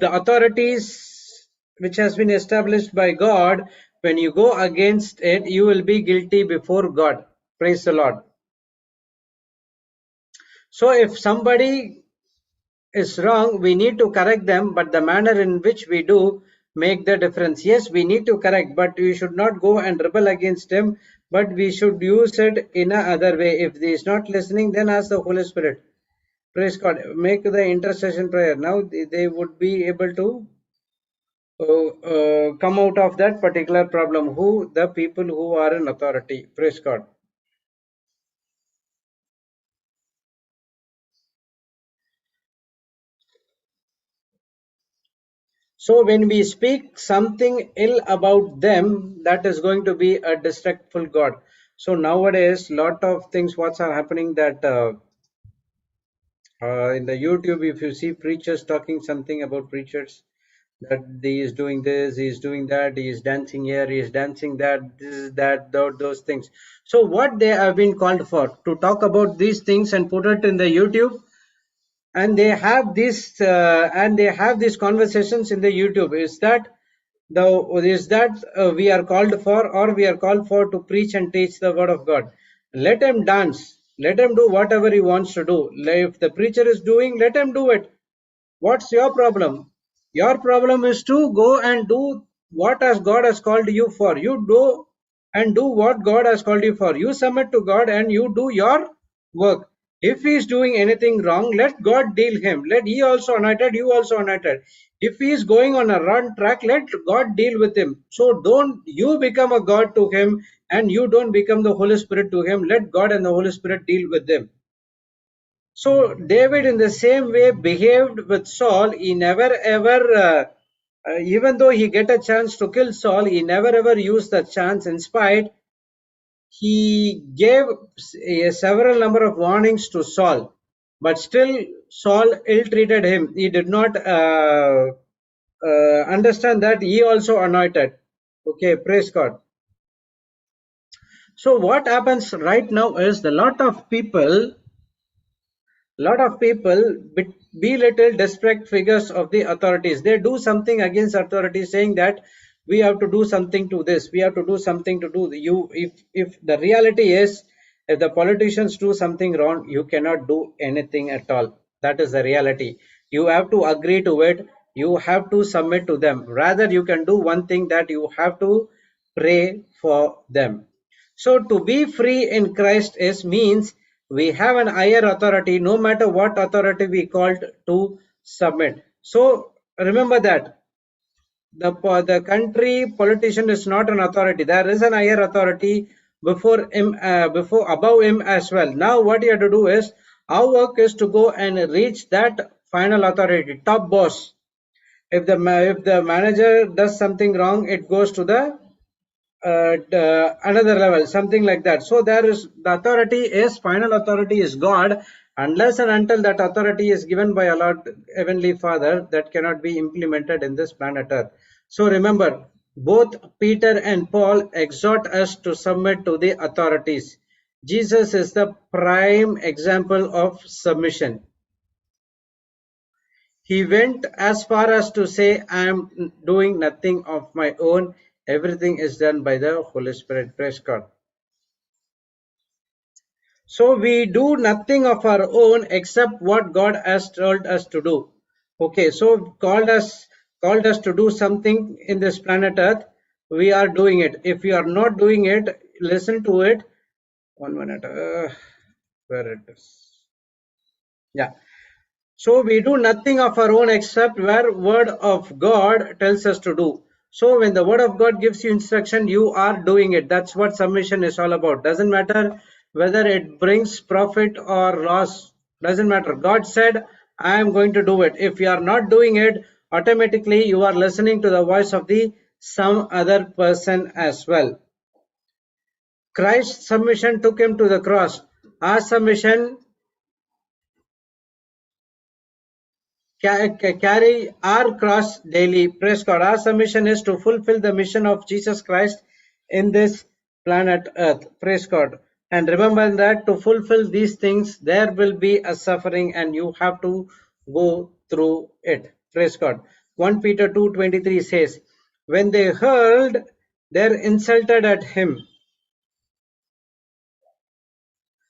S1: the authorities which has been established by God, when you go against it, you will be guilty before God. Praise the Lord. So if somebody is wrong, we need to correct them, but the manner in which we do make the difference. Yes, we need to correct, but we should not go and rebel against him, but we should use it in a other way. If he is not listening, then ask the Holy Spirit. Praise God. Make the intercession prayer. Now they would be able to come out of that particular problem. Who? The people who are in authority. Praise God. So when we speak something ill about them, that is going to be a disrespectful God. So nowadays, lot of things what's are happening that in the YouTube, if you see preachers talking something about preachers, that he is doing this, he is doing that, he is dancing here, he is dancing that, this is that, those things. So what they have been called for to talk about these things and put it in the YouTube, and they have these conversations in the YouTube. Is that we are called for, or we are called for to preach and teach the word of God? Let him dance, let him do whatever he wants to do. If the preacher is doing, let him do it. What's your problem? Your problem is to go and do what as God has called you for. You do and do what God has called you for. You submit to God and you do your work. If he is doing anything wrong, let God deal him. Let he also anointed, you also anointed. If he is going on a wrong track, let God deal with him. So don't you become a God to him, and you don't become the Holy Spirit to him. Let God and the Holy Spirit deal with them. So David, in the same way, behaved with Saul. He never ever, even though he get a chance to kill Saul, he never ever used the chance. In spite, he gave a several number of warnings to Saul, but still Saul ill-treated him. He did not understand that he also anointed. Okay, praise God. So what happens right now is the lot of people belittle desperate figures of the authorities. They do something against authorities, saying that we have to do something to this, we have to do something to do you. If the reality is, if the politicians do something wrong, you cannot do anything at all. That is the reality. You have to agree to it. You have to submit to them. Rather, you can do one thing, that you have to pray for them. So to be free in Christ is means we have an higher authority, no matter what authority we called to submit. So remember that the country politician is not an authority. There is an higher authority before him, before above him as well. Now what you have to do is, our work is to go and reach that final authority, top boss. If the manager does something wrong, it goes to the another level, something like that. So there is the authority is final authority is God. Unless and until that authority is given by our Lord Heavenly Father, that cannot be implemented in this planet Earth. So remember, both Peter and Paul exhort us to submit to the authorities. Jesus is the prime example of submission. He went as far as to say, I am doing nothing of my own. Everything is done by the Holy Spirit. Praise God. So we do nothing of our own except what God has told us to do. Okay, so called us to do something in this planet Earth. We are doing it. If we are not doing it, listen to it. 1 minute. Where it is? Yeah. So we do nothing of our own except where word of God tells us to do. So when the word of God gives you instruction, you are doing it. That's what submission is all about. Doesn't matter whether it brings profit or loss. Doesn't matter. God said, I am going to do it. If you are not doing it, automatically you are listening to the voice of the some other person as well. Christ's submission took him to the cross. Our submission carry our cross daily. Praise God. Our submission is to fulfill the mission of Jesus Christ in this planet Earth. Praise God. And remember that to fulfill these things, there will be a suffering and you have to go through it. Praise God. 1 Peter 2:23 says, when they hurled their insulted at him,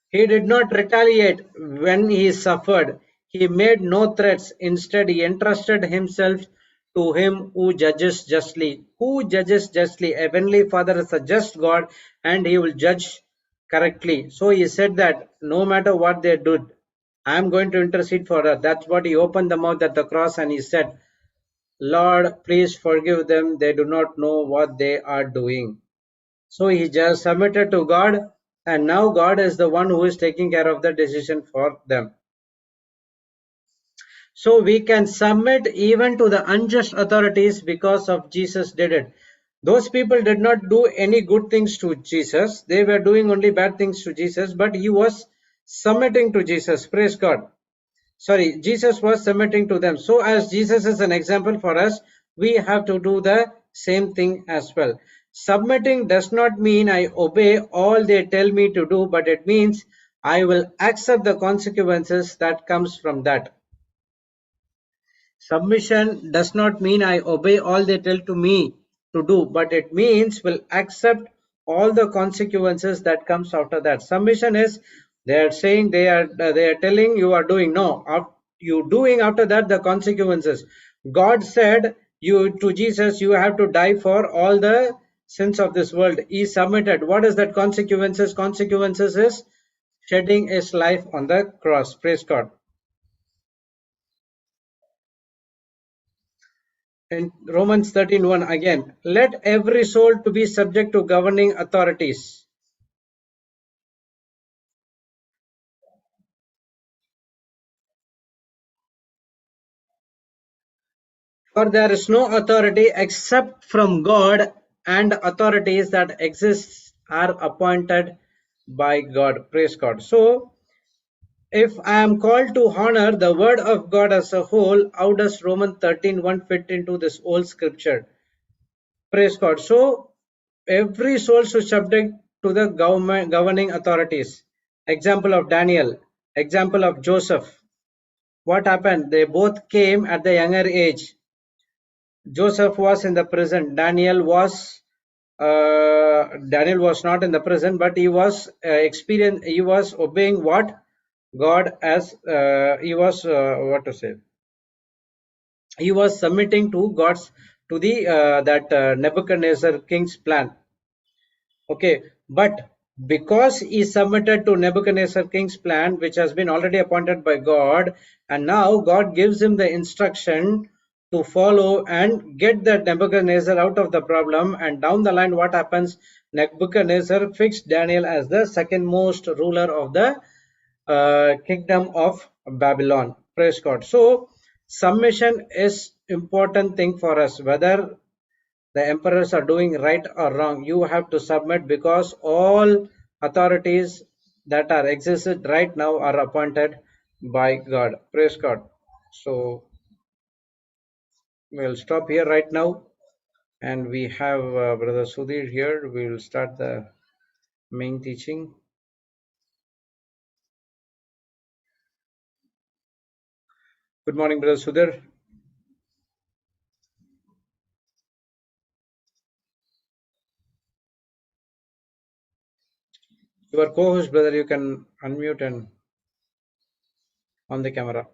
S1: he did not retaliate when he suffered. He made no threats. Instead, he entrusted himself to him who judges justly. Who judges justly? Heavenly Father is a just God and he will judge correctly. So he said that no matter what they did, I am going to intercede for her. That's what he opened the mouth at the cross and he said, Lord, please forgive them. They do not know what they are doing. So he just submitted to God, and now God is the one who is taking care of the decision for them. So we can submit even to the unjust authorities because of Jesus did it. Those people did not do any good things to Jesus. They were doing only bad things to Jesus, but he was submitting to Jesus. Praise God. Sorry, Jesus was submitting to them. So as Jesus is an example for us, we have to do the same thing as well. Submitting does not mean I obey all they tell me to do, but it means I will accept the consequences that comes from that. Submission does not mean I obey all they tell to me to do, but it means will accept all the consequences that comes after that. Submission is they are saying they are telling you are doing no. You doing after that the consequences. God said you to Jesus you have to die for all the sins of this world. He submitted. What is that consequences? Consequences is shedding his life on the cross. Praise God. In Romans 13:1 again, let every soul to be subject to governing authorities. For there is no authority except from God, and authorities that exist are appointed by God. Praise God. So, if I am called to honor the word of God as a whole, how does Romans 13:1 fit into this old scripture? Praise God. So, every soul should subject to the government governing authorities. Example of Daniel, example of Joseph. What happened? They both came at the younger age. Joseph was in the prison. Daniel was not in the prison, but he was he was obeying what God as he was what to say. He was submitting to God's to the that Nebuchadnezzar king's plan. Okay, but because he submitted to Nebuchadnezzar king's plan, which has been already appointed by God, and now God gives him the instruction to follow and get that Nebuchadnezzar out of the problem. And down the line, what happens? Nebuchadnezzar fixed Daniel as the second most ruler of the kingdom of Babylon. Praise God. So submission is important thing for us, whether the emperors are doing right or wrong. You have to submit because all authorities that are existed right now are appointed by God. Praise God. So we'll stop here right now, and we have Brother Sudhir here. We will start the main teaching. Good morning, Brother Sudhir. Your co-host, brother, you can unmute and on the camera.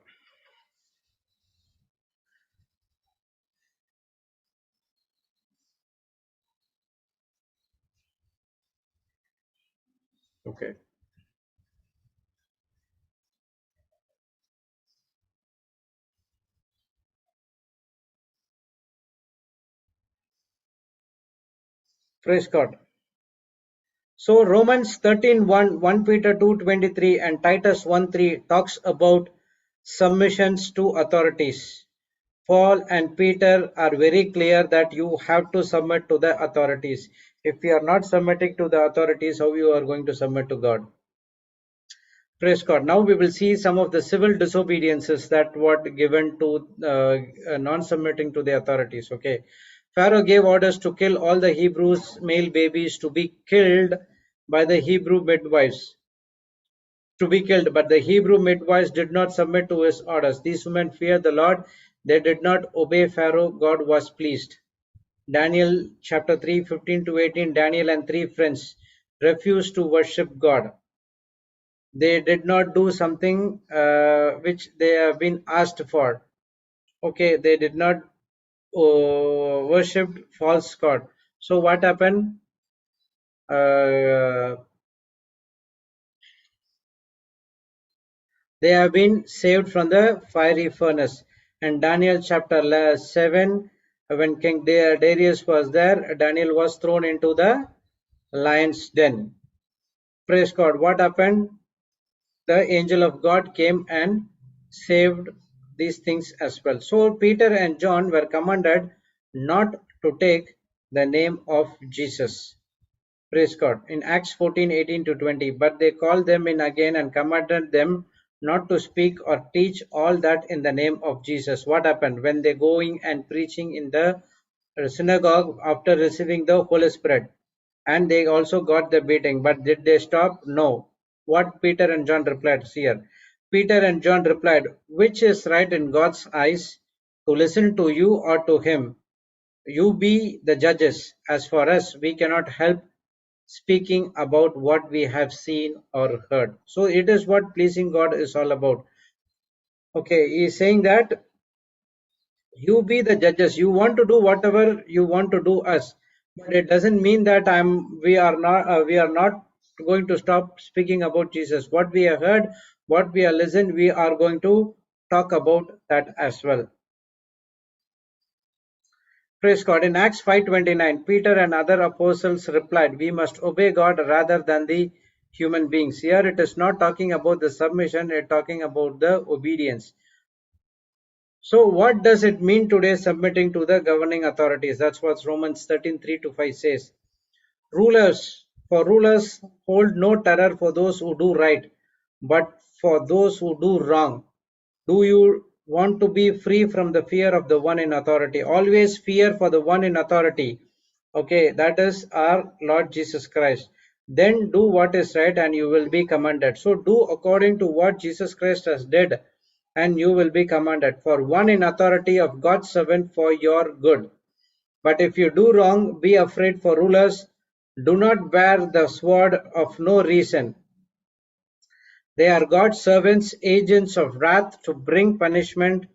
S1: Okay. Praise God. So Romans 13:1, 1 Peter 2:23, and Titus 1:3 talks about submissions to authorities. Paul and Peter are very clear that you have to submit to the authorities. If you are not submitting to the authorities, how you are going to submit to God? Praise God. Now we will see some of the civil disobediences that were given to non-submitting to the authorities. Okay, Pharaoh gave orders to kill all the Hebrews' male babies to be killed by the Hebrew midwives. To be killed, but the Hebrew midwives did not submit to his orders. These women feared the Lord. They did not obey Pharaoh. God was pleased. Daniel chapter 3, 15 to 18. Daniel and three friends refused to worship God. They did not do something which they have been asked for. Okay, they did not worship false god. So what happened? Uh, they have been saved from the fiery furnace. And Daniel chapter 7, when King Darius was there, Daniel was thrown into the lion's den. Praise God. What happened? The angel of God came and saved these things as well. So Peter and John were commanded not to take the name of Jesus. Praise God. In Acts 14:18 to 20, but they called them in again and commanded them not to speak or teach all that in the name of Jesus. What happened when they going and preaching in the synagogue after receiving the Holy Spirit? And they also got the beating. But did they stop? No. What Peter and John replied here? Peter and John replied, which is right in God's eyes, to listen to you or to him? You be the judges. As for us, we cannot help speaking about what we have seen or heard. So it is what pleasing God is all about. Okay, he is saying that you be the judges. You want to do whatever you want to do us, but it doesn't mean that we are not going to stop speaking about Jesus. What we have heard, what we have listened, we are going to talk about that as well. Praise God. In Acts 5:29, Peter and other apostles replied, we must obey God rather than the human beings. Here it is not talking about the submission, it is talking about the obedience. So what does it mean today submitting to the governing authorities? That's what Romans 13:3 to 5 says. Rulers hold no terror for those who do right, but for those who do wrong. Do you want to be free from the fear of the one in authority? Always fear for the one in authority. Okay, that is our Lord Jesus Christ. Then do what is right and you will be commanded. So do according to what Jesus Christ has did and you will be commanded. For one in authority of God's servant for your good. But if you do wrong, be afraid for rulers. Do not bear the sword of no reason. They are God's servants, agents of wrath to bring punishment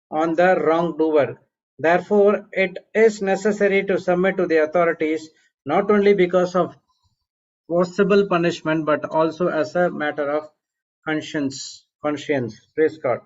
S1: on the wrongdoer. Therefore, it is necessary to submit to the authorities not only because of possible punishment but also as a matter of conscience. Conscience. Praise God.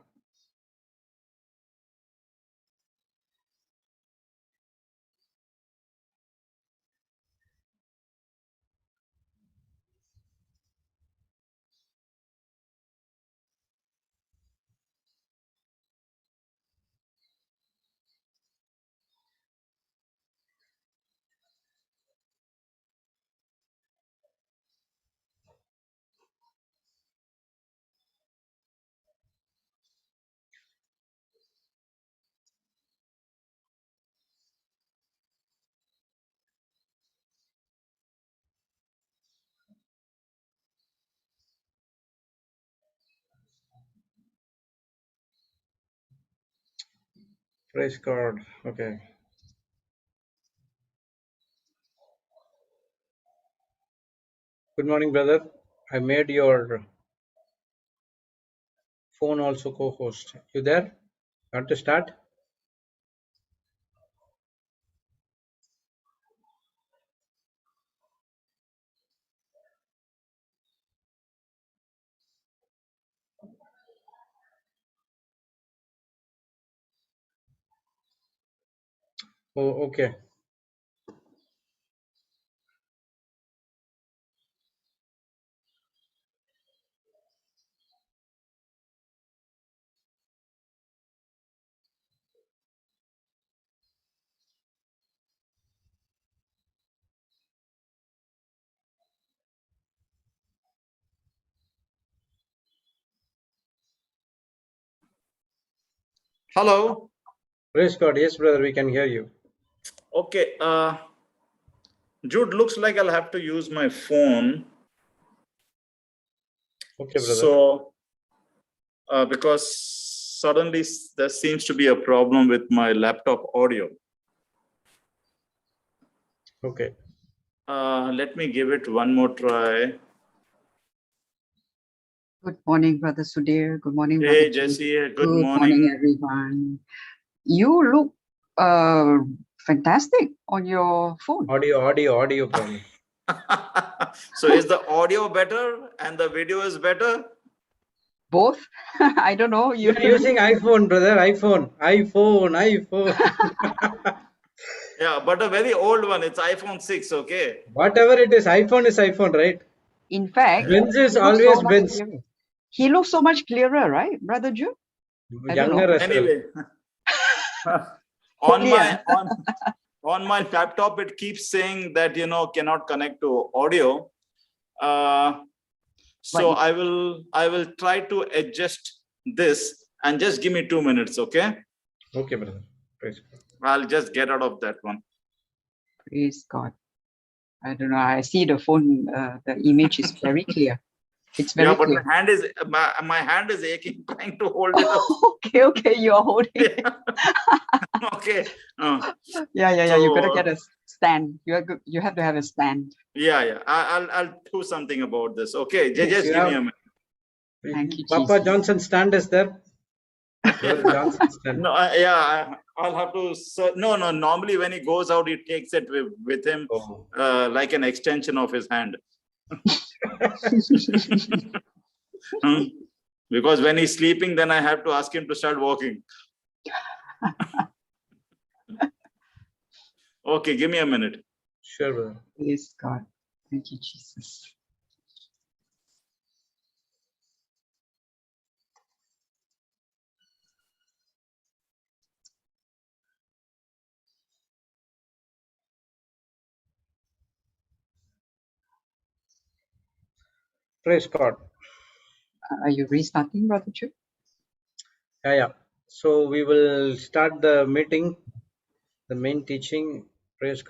S1: Praise God. Okay. Good morning, brother. I made your phone also co-host. You there? Want to start? Oh, okay.
S2: Hello.
S1: Praise God. Yes, brother, we can hear you.
S2: Okay. Jude, looks like I'll have to use my phone.
S1: Okay, brother.
S2: So, because suddenly there seems to be a problem with my laptop audio.
S1: Okay.
S2: Let me give it one more try.
S3: Good morning, Brother Sudhir. Good morning,
S2: Hey,
S3: Brother Jude.
S2: Jesse. Good
S3: Good
S2: morning.
S3: morning, everyone. You look fantastic on your phone.
S1: Audio problem.
S2: So, is the audio better and the video is better?
S3: Both? I don't know. You
S1: You're using iPhone, brother. iPhone.
S2: Yeah, but a very old one. It's iPhone 6. Okay.
S1: Whatever it is, iPhone is iPhone, right?
S3: In fact,
S1: Benz is
S3: he looks so
S1: always
S3: much
S1: Benz.
S3: clearer. He looks so much clearer, right, Brother Jude? I don't
S1: Younger
S3: know.
S1: as well.
S2: Anyway, on my laptop, it keeps saying that cannot connect to audio. So
S3: But-
S2: I will try to adjust this and just give me 2 minutes, okay?
S1: Okay, brother. Praise God.
S2: I'll just get out of that one.
S3: Praise God. I don't know. I see the phone, the image is very clear. It's very
S2: Yeah, but
S3: clear.
S2: my hand is aching trying to hold it up.
S3: Okay, you're holding it.
S2: Okay.
S3: Yeah. You gotta
S2: So-
S3: get a stand. You have to have a stand.
S2: Yeah. I'll do something about this. Okay, just
S1: Yes, you
S2: give me
S1: have-
S2: a minute.
S3: Thank you,
S1: Papa
S3: Jesus.
S1: Johnson stand is there. Brother Johnson stand.
S2: No, I'll have to. No. Normally, when he goes out, he takes it with him,
S1: Oh.
S2: like an extension of his hand. Because when he's sleeping, then I have to ask him to start walking. Okay, give me a minute.
S1: Sure, brother.
S3: Praise God. Thank you, Jesus.
S1: Praise God.
S3: Are you restarting, Brother Chu?
S1: Yeah. So we will start the meeting, the main teaching. Praise God.